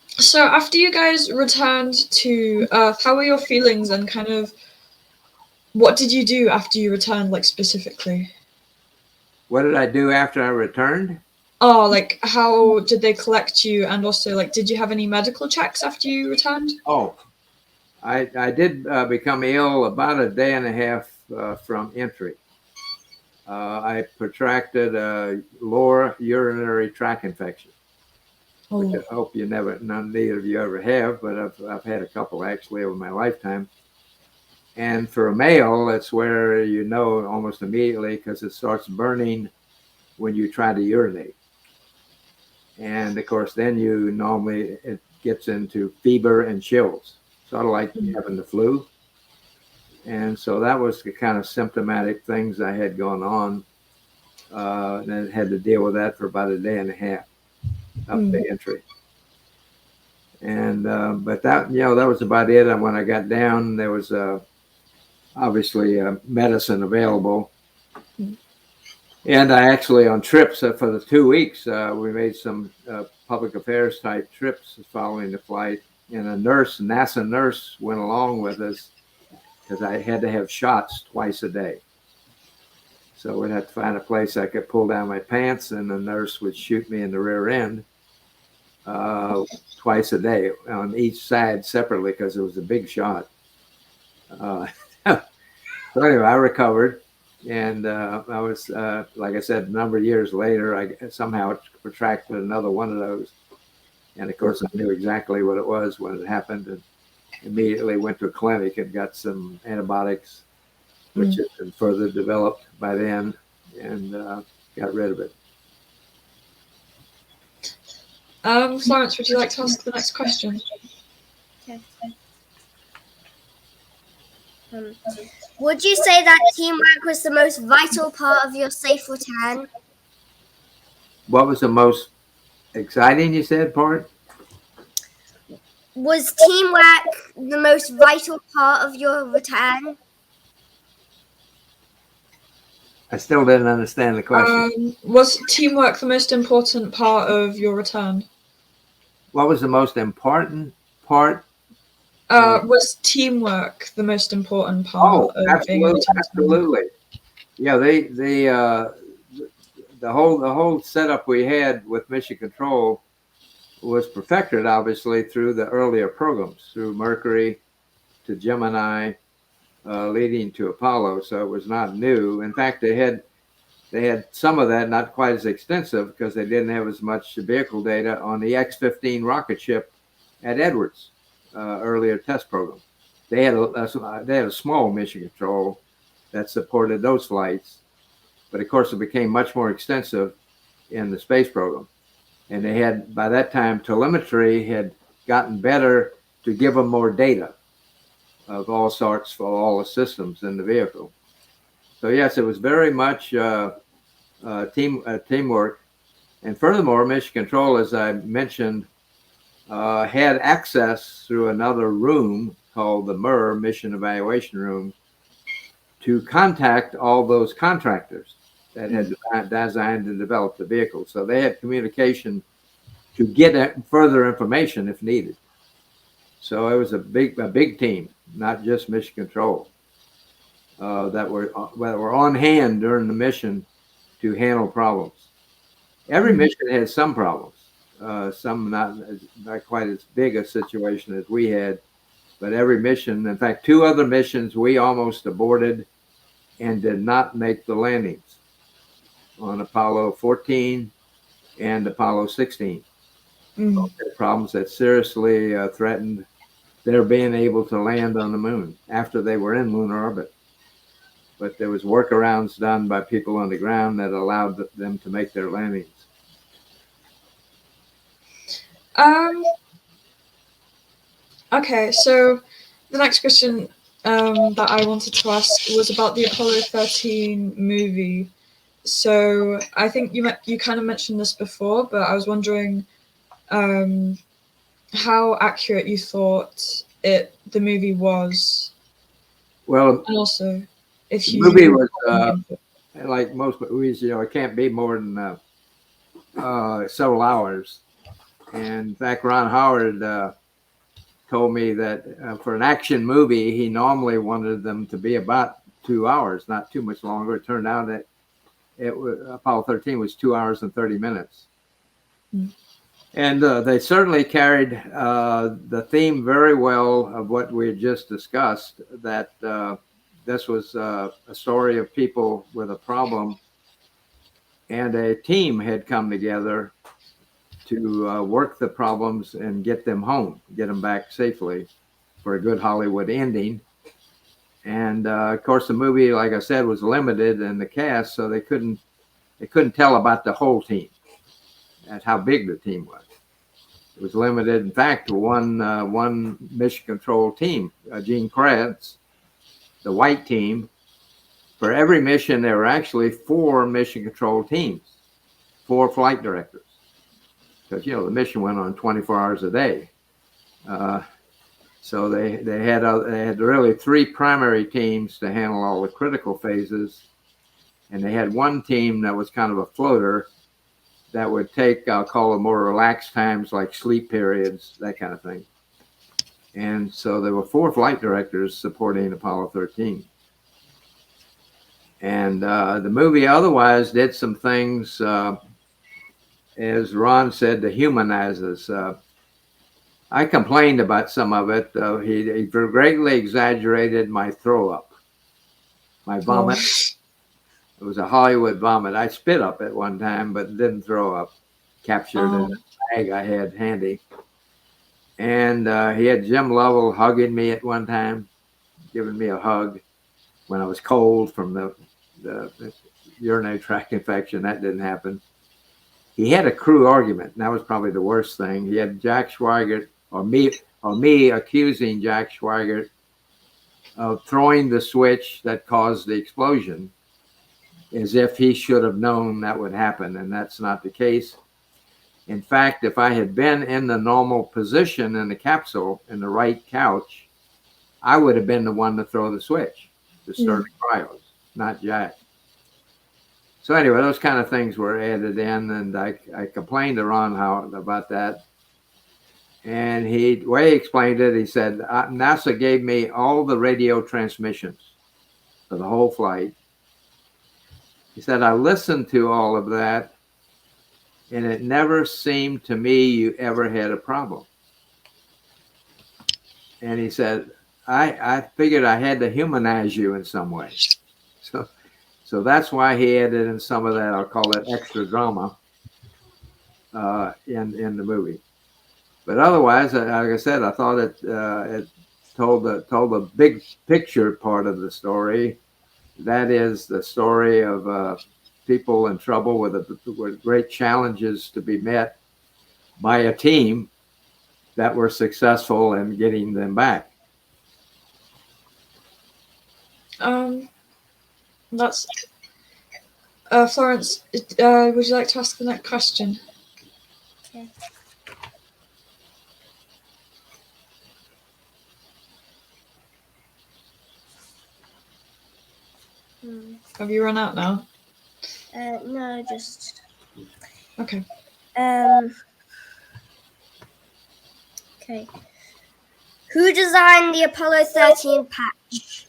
So after you guys returned to Earth, how were your feelings and kind of what did you do after you returned, like specifically? What did I do after I returned? Oh, like how did they collect you, and also like did you have any medical checks after you returned? Oh, I did become ill about a day and a half from entry. I contracted a lower urinary tract infection, which I hope neither of you ever have, but I've had a couple actually over my lifetime. And for a male, that's where you know almost immediately because it starts burning when you try to urinate. And of course, then it gets into fever and chills, sort of like having the flu. And so that was the kind of symptomatic things I had going on. And I had to deal with that for about a day and a half up the entry. And but that was about it. And when I got down, there was obviously medicine available. And I actually, on trips for the 2 weeks, we made some public affairs type trips following the flight. And a NASA nurse, went along with us because I had to have shots twice a day. So we'd have to find a place I could pull down my pants, and the nurse would shoot me in the rear end twice a day on each side separately because it was a big shot. So anyway, I recovered, and I was, like I said, a number of years later, I somehow contracted another one of those. And of course, I knew exactly what it was when it happened, and immediately went to a clinic and got some antibiotics, which had been further developed by then, and got rid of it. Florence, would you like to ask the next question? Okay. Would you say that teamwork was the most vital part of your safe return? What was the most exciting, you said, part? Was teamwork the most vital part of your return? I still didn't understand the question. Was teamwork the most important part of your return? What was the most important part? Was teamwork the most important part of being a team? Absolutely. Yeah, the whole setup we had with Mission Control was perfected, obviously, through the earlier programs, through Mercury to Gemini, leading to Apollo. So it was not new. In fact, they had some of that, not quite as extensive, because they didn't have as much vehicle data on the X-15 rocket ship at Edwards, earlier test program. They had a small mission control that supported those flights, but of course it became much more extensive in the space program. And they had, by that time, telemetry had gotten better to give them more data of all sorts for all the systems in the vehicle. So yes, it was very much teamwork. And furthermore, Mission Control, as I mentioned, had access through another room called the MIR, Mission Evaluation Room, to contact all those contractors that had designed and developed the vehicle. So they had communication to get further information if needed. So it was a big team, not just Mission Control, that were on hand during the mission to handle problems. Every mission had some problems, some not quite as big a situation as we had, but every mission, in fact, 2 other missions we almost aborted and did not make the landings on Apollo 14 and Apollo 16. Problems that seriously threatened their being able to land on the moon after they were in lunar orbit. But there was workarounds done by people on the ground that allowed them to make their landings. Okay, so the next question that I wanted to ask was about the Apollo 13 movie. So I think you kind of mentioned this before, but I was wondering how accurate you thought the movie was. Well, and also if the you movie was like most movies, it can't be more than several hours. And in fact, Ron Howard told me that for an action movie, he normally wanted them to be about 2 hours, not too much longer. It turned out that Apollo 13 was 2 hours and 30 minutes. And they certainly carried the theme very well of what we had just discussed, that this was a story of people with a problem, and a team had come together to work the problems and get them home, get them back safely for a good Hollywood ending. And of course, the movie, like I said, was limited in the cast, so they couldn't tell about the whole team and how big the team was. It was limited, in fact, to one mission control team, Gene Krebs, the white team. For every mission, there were actually 4 mission control teams, 4 flight directors. Because, the mission went on 24 hours a day. So they had really 3 primary teams to handle all the critical phases. And they had one team that was kind of a floater that would take, I'll call it more relaxed times like sleep periods, that kind of thing. And so there were 4 flight directors supporting Apollo 13. And the movie otherwise did some things, as Ron said, to humanize us. I complained about some of it. He greatly exaggerated my throw up, my vomit. It was a Hollywood vomit. I spit up at one time, but didn't throw up. Captured in a bag I had handy. And he had Jim Lovell hugging me at one time, giving me a hug when I was cold from the urinary tract infection. That didn't happen. He had a crew argument, and that was probably the worst thing. He had Jack Schweigert, or me accusing Jack Schweigert of throwing the switch that caused the explosion, as if he should have known that would happen, and that's not the case. In fact, if I had been in the normal position in the capsule, in the right couch, I would have been the one to throw the switch to start the cryos, not Jack. So anyway, those kind of things were added in, and I complained to Ron about that. And the way he explained it, he said, NASA gave me all the radio transmissions for the whole flight. He said, I listened to all of that, and it never seemed to me you ever had a problem. And he said, I figured I had to humanize you in some way. So that's why he added in some of that, I'll call it extra drama in the movie. But otherwise, like I said, I thought it told the big picture part of the story. That is the story of people in trouble with great challenges to be met by a team that were successful in getting them back. That's Florence. Would you like to ask the next question? Okay. Have you run out now? No, just Okay. Okay. Who designed the Apollo 13 patch?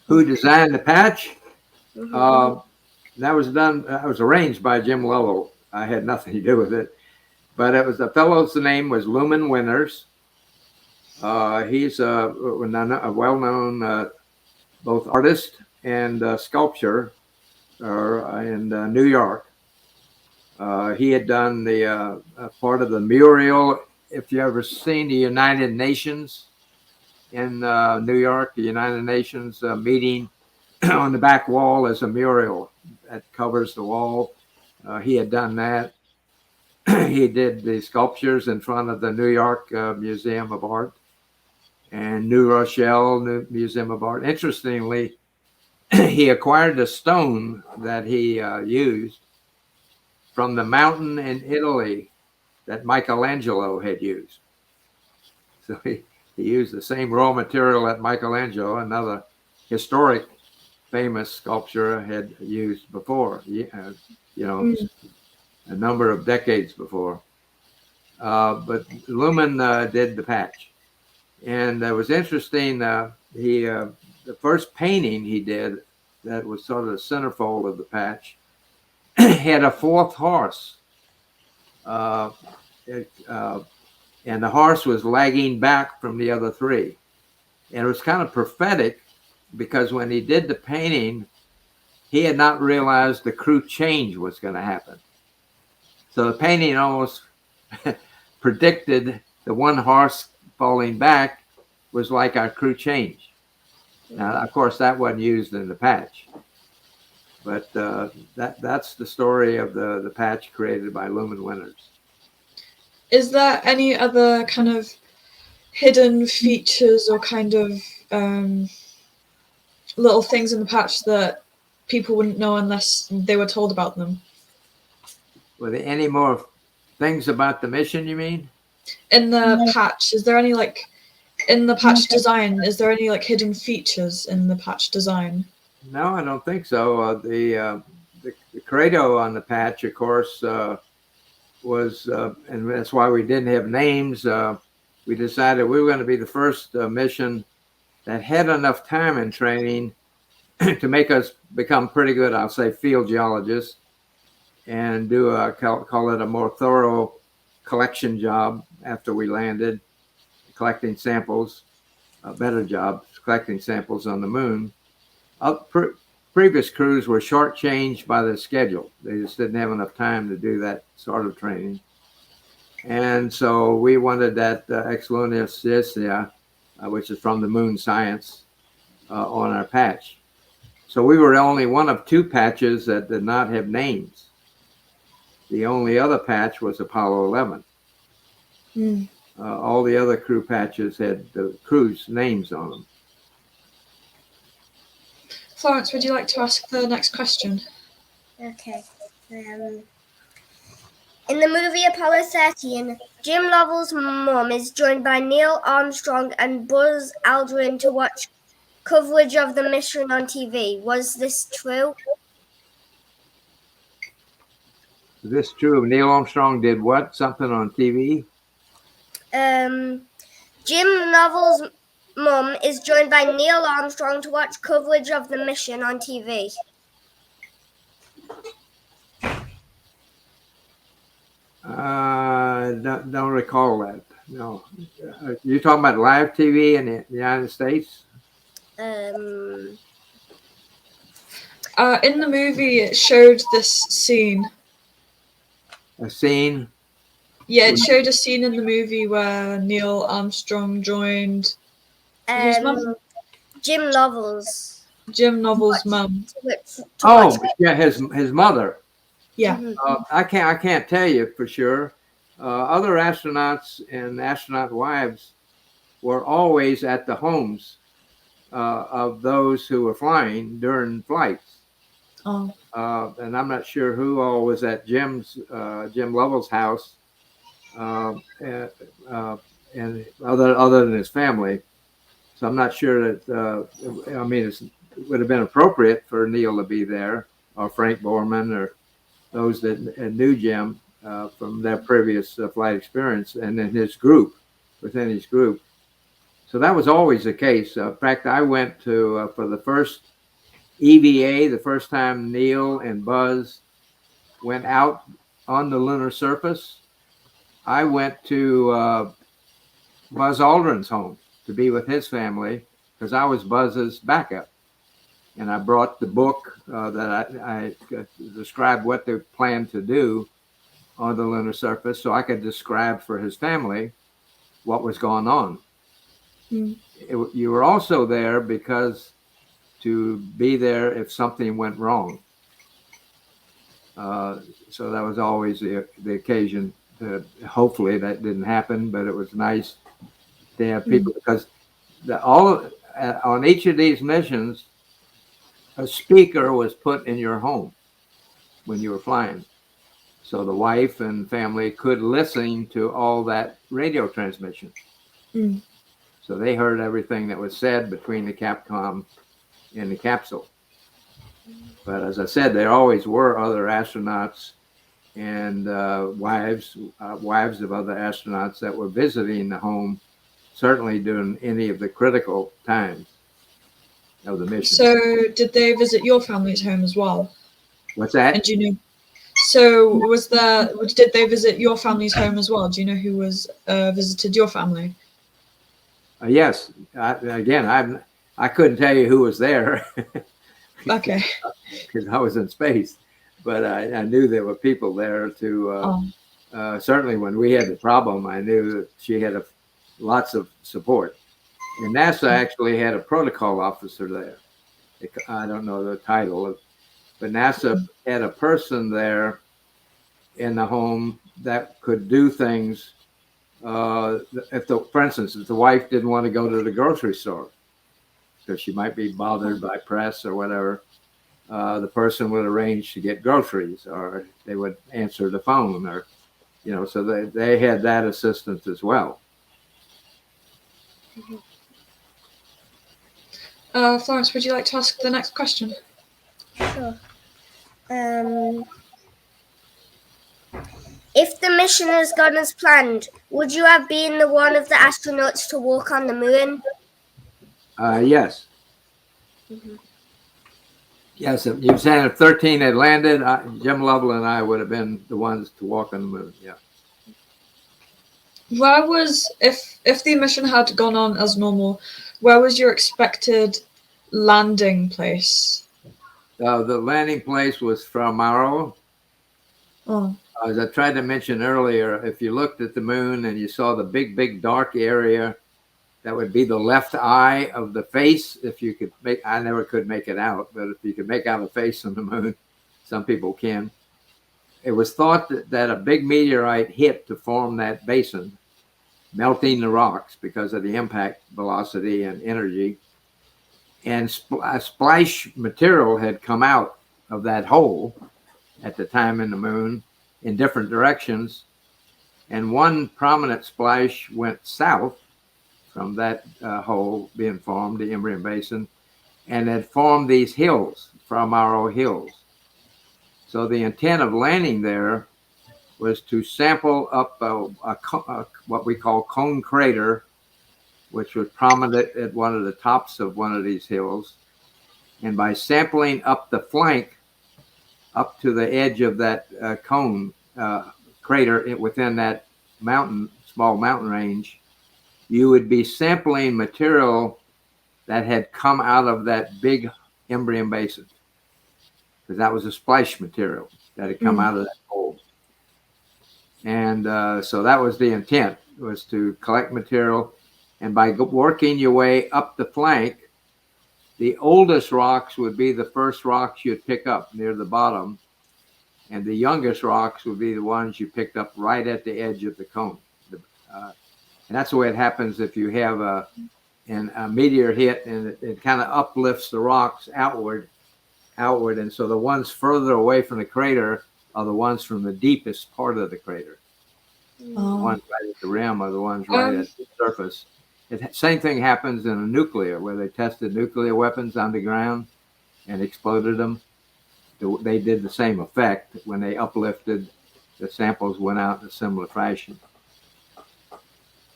Who designed the patch? Mhm. That was arranged by Jim Lovell. I had nothing to do with it, but it was the fellow's name was Lumen Winters. He's a well-known both artist and sculptor in New York. He had done the part of the mural. If you ever seen the United Nations in New York, the United Nations meeting, on the back wall is a mural that covers the wall. He had done that. He did the sculptures in front of the New York Museum of Art and New Rochelle Museum of Art. Interestingly, he acquired the stone that he used from the mountain in Italy that Michelangelo had used. So he used the same raw material that Michelangelo, another historic famous sculptor, had used before, a number of decades before. But Lumen did the patch. And it was interesting, the first painting he did that was sort of the centerfold of the patch had a 4th horse. And the horse was lagging back from the other 3. And it was kind of prophetic, because when he did the painting, he had not realized the crew change was going to happen. So the painting almost predicted the one horse falling back was like our crew change. Now, of course, that wasn't used in the patch. But that's the story of the patch created by Lumen Winters. Is there any other kind of hidden features or kind of little things in the patch that people wouldn't know unless they were told about them? Were there any more things about the mission, you mean? In the patch, is there any, like, in the patch design, is there any, like, hidden features in the patch design? No, I don't think so. The credo on the patch, of course, was, and that's why we didn't have names. We decided we were going to be the first mission that had enough time in training to make us become pretty good, I'll say, field geologists, and do call it a more thorough collection job after we landed, collecting samples, a better job collecting samples on the moon. Previous crews were shortchanged by the schedule. They just didn't have enough time to do that sort of training. And so we wanted that ex lunis, which is from the moon science, on our patch. So we were only one of two patches that did not have names. The only other patch was Apollo 11. Mm. All the other crew patches had the crew's names on them. Florence, would you like to ask the next question? Okay. In the movie Apollo 13, Jim Lovell's mum is joined by Neil Armstrong and Buzz Aldrin to watch coverage of the mission on TV. Was this true? Is this true? Neil Armstrong did what? Something on TV? Jim Lovell's mum is joined by Neil Armstrong to watch coverage of the mission on TV. Don't recall that. No. You're talking about live TV in the United States? In the movie, it showed this scene. A scene? Yeah, it showed a scene in the movie where Neil Armstrong joined whose mum? Jim Lovell's. Jim Lovell's mum. Yeah, his mother. Yeah. I can't tell you for sure. Other astronauts and astronaut wives were always at the homes of those who were flying during flights. Oh. And I'm not sure who all was at Jim Lovell's house, and other than his family. So I'm not sure that. I mean, it would have been appropriate for Neil to be there, or Frank Borman, or those that knew Jim from their previous flight experience, and then within his group. So that was always the case. In fact, I went to for the first EVA, the first time Neil and Buzz went out on the lunar surface. I went to Buzz Aldrin's home to be with his family because I was Buzz's backup. And I brought the book that I described what they planned to do on the lunar surface so I could describe for his family what was going on. Mm. You were also there because to be there if something went wrong. So that was always the occasion. Hopefully that didn't happen, but it was nice to have people because on each of these missions, a speaker was put in your home when you were flying. So the wife and family could listen to all that radio transmission. Mm. So they heard everything that was said between the Capcom and the capsule. But as I said, there always were other astronauts and wives of other astronauts that were visiting the home, certainly during any of the critical times of the mission. So did they visit your family's home as well? What's that? And do you know? So did they visit your family's home as well? Do you know who was visited your family? Yes. I couldn't tell you who was there. Okay. Because I was in space, but I knew there were people there to. Certainly, when we had the problem, I knew that she had lots of support. And NASA actually had a protocol officer there. I don't know the title, but NASA had a person there in the home that could do things. For instance, if the wife didn't want to go to the grocery store because she might be bothered by press or whatever, the person would arrange to get groceries, or they would answer the phone, or so they had that assistance as well. Florence, would you like to ask the next question? Sure. If the mission has gone as planned, would you have been the one of the astronauts to walk on the moon? Yes. Mm-hmm. Yes, if you saying if 13 had landed, Jim Lovell and I would have been the ones to walk on the moon. Yeah. Where was, if the mission had gone on as normal, where was your expected landing place? The landing place was Florence. Oh. As I tried to mention earlier, if you looked at the moon and you saw the big dark area, that would be the left eye of the face. If you could make, I never could make it out, but if you could make out a face on the moon, some people can. It was thought that a big meteorite hit to form that basin, melting the rocks because of the impact velocity and energy. And a splash material had come out of that hole at the time in the moon in different directions. And one prominent splash went south from that hole being formed, the Imbrium Basin, and had formed these hills, Florence Hills. So the intent of landing there was to sample up what we call cone crater, which was prominent at one of the tops of one of these hills. And by sampling up the flank, up to the edge of that cone crater within that small mountain range, you would be sampling material that had come out of that big Imbrium Basin, because that was a splash material that had come out of that hole. And so that was the intent, was to collect material. And by working your way up the flank, the oldest rocks would be the first rocks you'd pick up near the bottom. And the youngest rocks would be the ones you picked up right at the edge of the cone. And that's the way it happens if you have a meteor hit, and it kind of uplifts the rocks outward. And so the ones further away from the crater are the ones from the deepest part of the crater. The ones right at the rim are the ones right at the surface. Same thing happens in a nuclear, where they tested nuclear weapons underground and exploded them. They did the same effect. When they uplifted, the samples went out in a similar fashion.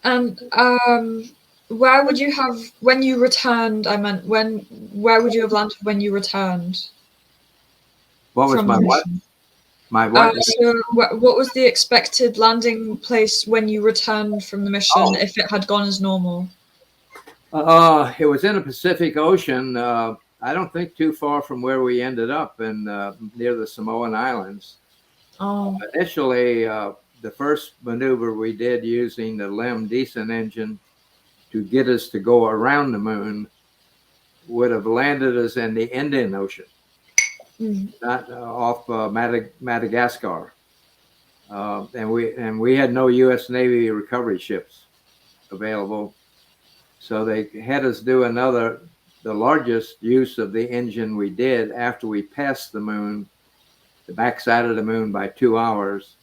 And where would you have, when you returned, where would you have landed when you returned? What was my what? My what? So what was the expected landing place when you returned from the mission, if it had gone as normal? It was in the Pacific Ocean. I don't think too far from where we ended up, in near the Samoan Islands. Initially, the first maneuver we did using the LEM descent engine to get us to go around the moon would have landed us in the Indian Ocean, not off Madagascar. And we had no U.S. Navy recovery ships available. So they had us do the largest use of the engine we did after we passed the moon, the backside of the moon, by 2 hours.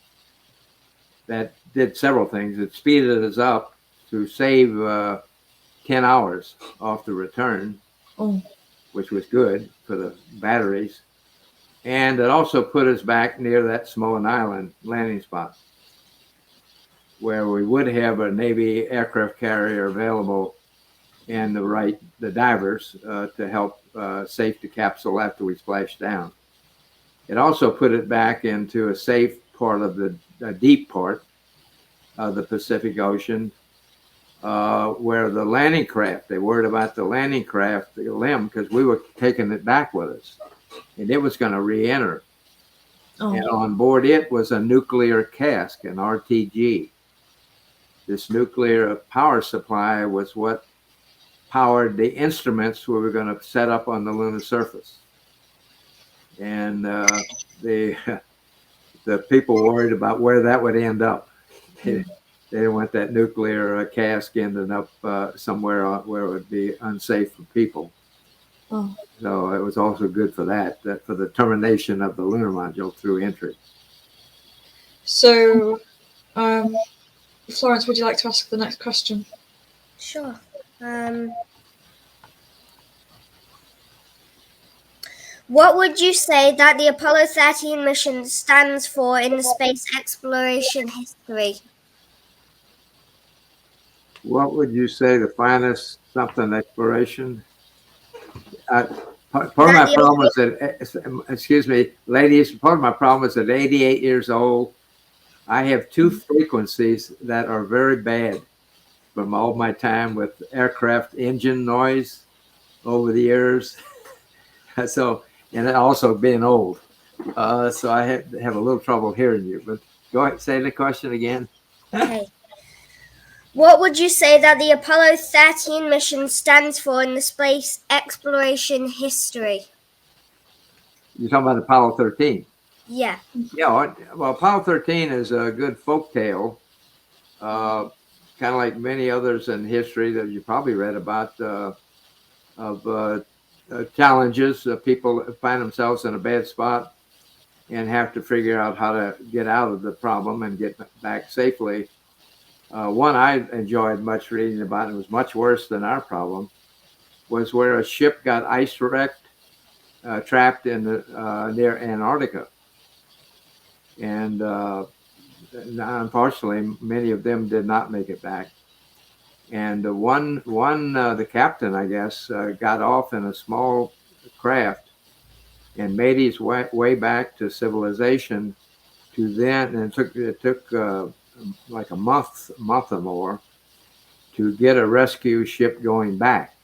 That did several things. It speeded us up to save 10 hours off the return, which was good for the batteries. And it also put us back near that Samoan Island landing spot, where we would have a Navy aircraft carrier available and the divers to help safe the capsule after we splashed down. It also put it back into a safe part of the deep part of the Pacific Ocean, where the landing craft, they worried about the landing craft, the LEM, because we were taking it back with us, and it was going to re-enter. And on board it was a nuclear cask, an RTG. This nuclear power supply was what powered the instruments we were going to set up on the lunar surface. And the people worried about where that would end up. They didn't want that nuclear cask ending up somewhere where it would be unsafe for people. So it was also good for that for the termination of the lunar module through entry. So, Florence, would you like to ask the next question? Sure. What would you say that the Apollo 13 mission stands for in the space exploration history? What would you say the finest something exploration? Part of my problem is that, excuse me, ladies, part of my problem is at 88 years old, I have two frequencies that are very bad from all my time with aircraft engine noise over the years. So, and also being old. So I have a little trouble hearing you, but go ahead, say the question again. Okay. What would you say that the Apollo 13 mission stands for in the space exploration history? You're talking about Apollo 13. Yeah. Yeah, well, Apollo 13 is a good folk tale, kind of like many others in history that you probably read about, of challenges. People find themselves in a bad spot and have to figure out how to get out of the problem and get back safely. One I enjoyed much reading about, and it was much worse than our problem, was where a ship got ice wrecked, trapped in the, near Antarctica. And unfortunately, many of them did not make it back. And the captain, I guess, got off in a small craft and made his way back to civilization. And it took like a month or more to get a rescue ship going back.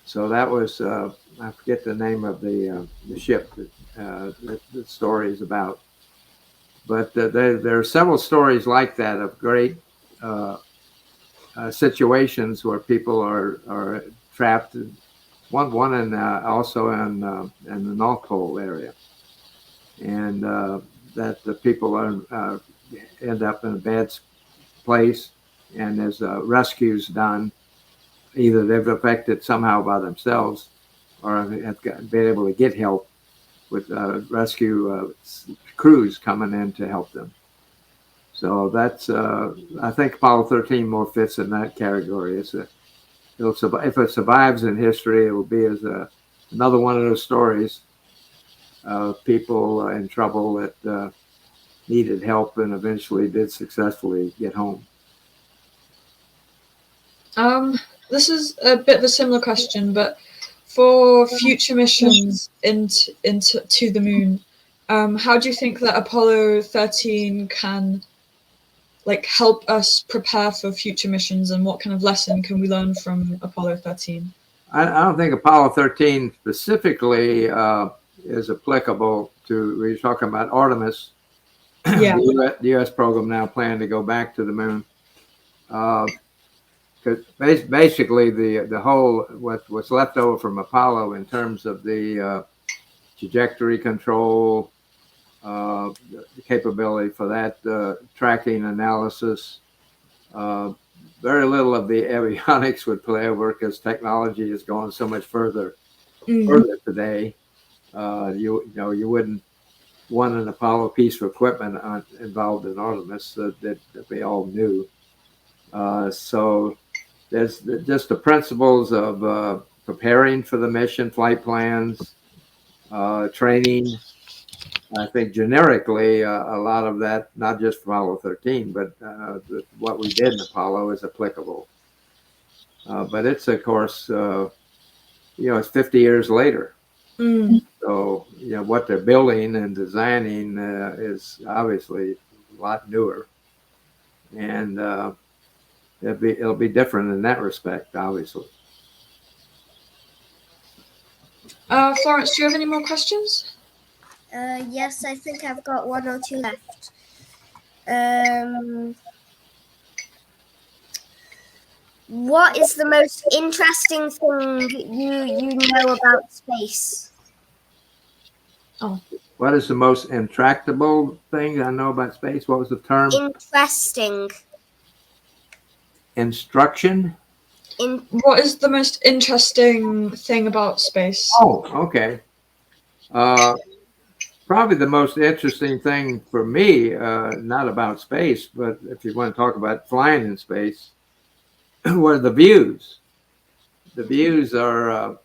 So that was I forget the name of the ship that the story is about. But there are several stories like that of great situations where people are trapped. One in also in the North Pole area, and that the people are end up in a bad place, and there's rescues done. Either they've affected somehow by themselves, or have been able to get help with rescue crews coming in to help them. So that's I think Apollo 13 more fits in that category. If it survives in history, it will be as another one of those stories of people in trouble that needed help and eventually did successfully get home. This is a bit of a similar question, but for future missions into the moon, how do you think that Apollo 13 can help us prepare for future missions, and what kind of lesson can we learn from Apollo 13? I don't think Apollo 13 specifically is applicable to, we're talking about Artemis, Yeah. the U.S. program now planning to go back to the moon. Because basically the whole, what's left over from Apollo in terms of the trajectory control, the capability for that tracking analysis, very little of the avionics would play over because technology has gone so much further today. You wouldn't want an Apollo piece of equipment involved in Artemis that we all knew. So there's just the principles of preparing for the mission, flight plans, training. I think generically a lot of that, not just for Apollo 13, but what we did in Apollo is applicable. But it's, of course, it's 50 years later. So, what they're building and designing is obviously a lot newer. And it'll be different in that respect, obviously. Florence, do you have any more questions? Yes, I think I've got one or two left. What is the most interesting thing you know about space? Oh. What is the most intractable thing I know about space? What was the term? Interesting. Instruction? What is the most interesting thing about space? Oh, okay. Probably the most interesting thing for me, not about space, but if you want to talk about flying in space, were the views. The views are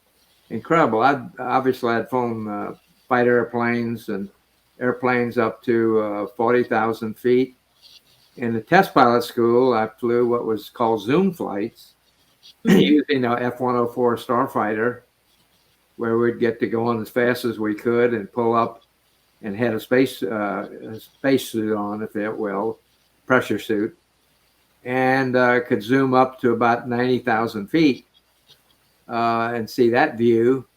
incredible. I'd flown fighter airplanes and airplanes up to 40,000 feet. In the test pilot school, I flew what was called Zoom flights using an F-104 Starfighter, where we'd get to go on as fast as we could and pull up and had a space suit on, if you will, pressure suit, and could zoom up to about 90,000 feet and see that view.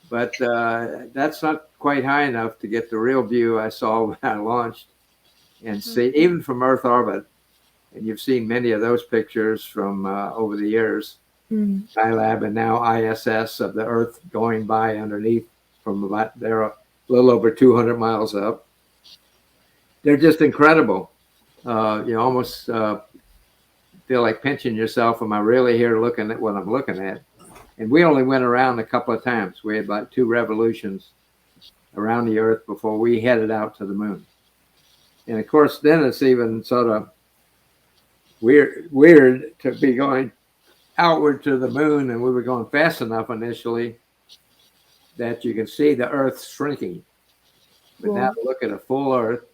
But that's not quite high enough to get the real view I saw when I launched and see, even from Earth orbit. And you've seen many of those pictures from over the years, Skylab and now ISS of the Earth going by underneath from about there, a little over 200 miles up. They're just incredible. You almost feel like pinching yourself. Am I really here looking at what I'm looking at? And we only went around a couple of times. We had about 2 revolutions around the Earth before we headed out to the moon. And of course, then it's even sort of weird to be going outward to the moon, and we were going fast enough initially that you can see the Earth shrinking. But now look at a full Earth,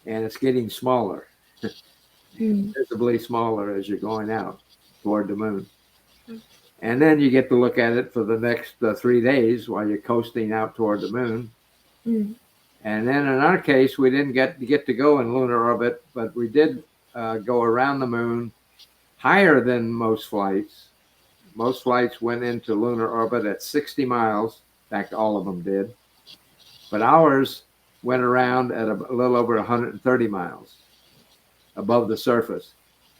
and it's getting smaller, visibly smaller as you're going out toward the moon. And then you get to look at it for the next 3 days while you're coasting out toward the moon. And then in our case, we didn't get to go in lunar orbit, but we did go around the moon higher than most flights. Most flights went into lunar orbit at 60 miles. In fact, all of them did. But ours went around at a little over 130 miles above the surface.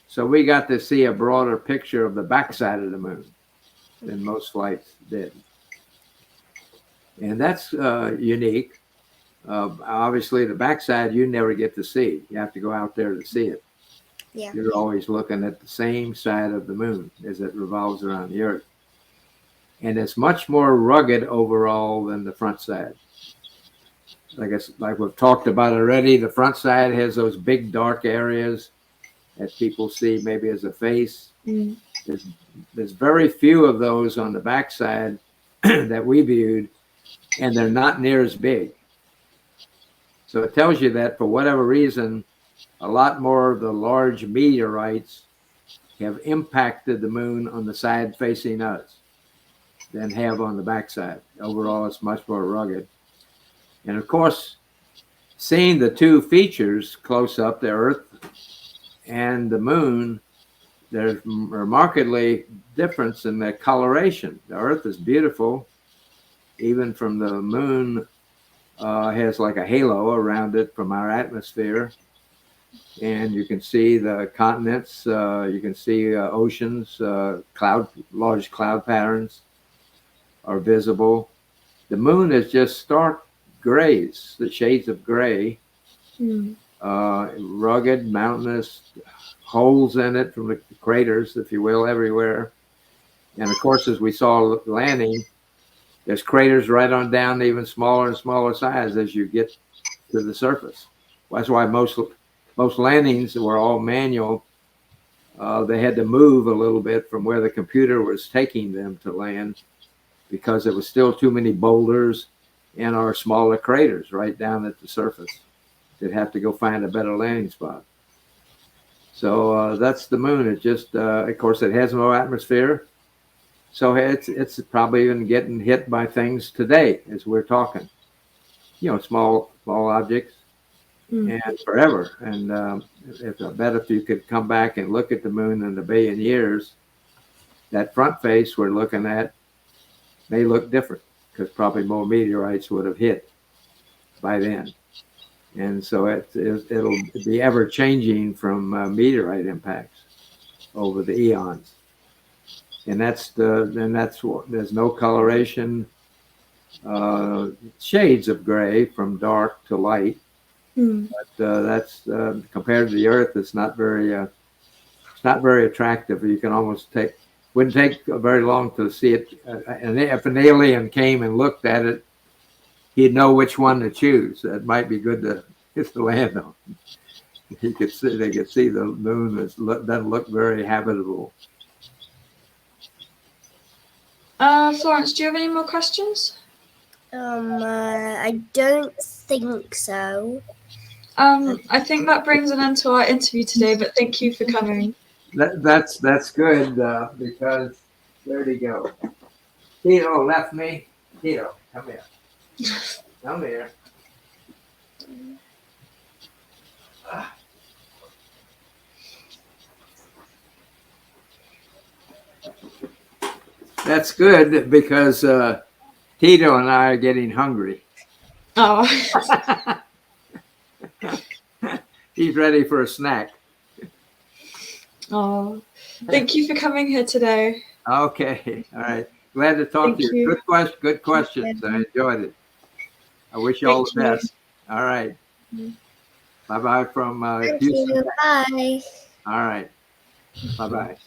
So we got to see a broader picture of the backside of the moon than most flights did. And that's unique. Obviously, the backside you never get to see. You have to go out there to see it. Yeah. You're always looking at the same side of the moon as it revolves around the Earth. And it's much more rugged overall than the front side. Like we've talked about already, the front side has those big dark areas that people see maybe as a face. There's very few of those on the backside that we viewed, and they're not near as big. So it tells you that for whatever reason, a lot more of the large meteorites have impacted the moon on the side facing us than have on the backside. Overall, it's much more rugged. And of course, seeing the 2 features close up, the Earth and the moon, there's remarkably difference in the coloration. The Earth is beautiful, even from the moon has like a halo around it from our atmosphere. And you can see the continents, you can see oceans, large cloud patterns are visible. The moon is just stark grays, the shades of gray, rugged, mountainous, holes in it from the craters, if you will, everywhere. And of course, as we saw landing, there's craters right on down to even smaller and smaller size as you get to the surface. That's why most landings were all manual. They had to move a little bit from where the computer was taking them to land because there was still too many boulders and our smaller craters right down at the surface. They'd have to go find a better landing spot. So that's the moon. It just, of course, it has no atmosphere. So it's probably even getting hit by things today as we're talking. Small objects. And forever. And I bet if you could come back and look at the moon in a billion years, that front face we're looking at may look different because probably more meteorites would have hit by then. And so it'll be ever changing from meteorite impacts over the eons. And there's no coloration, shades of gray from dark to light. But that's compared to the Earth, it's not very attractive. You can almost wouldn't take very long to see it. And if an alien came and looked at it, he'd know which one to choose. That might be good to land on. They could see the moon doesn't look very habitable. Florence, do you have any more questions? I don't think so. I think that brings an end to our interview today, but thank you for coming. That's good because there you go. Tito left me. Tito, come here. Come here. That's good because Tito and I are getting hungry. Oh, He's ready for a snack. oh, thank you for coming here today. Okay, all right. Glad to talk Thank to you. you. Good questions. I enjoyed it. I wish you all the Thank you. best. All right. Bye bye from Thank Houston. you. Bye. All right. Bye bye.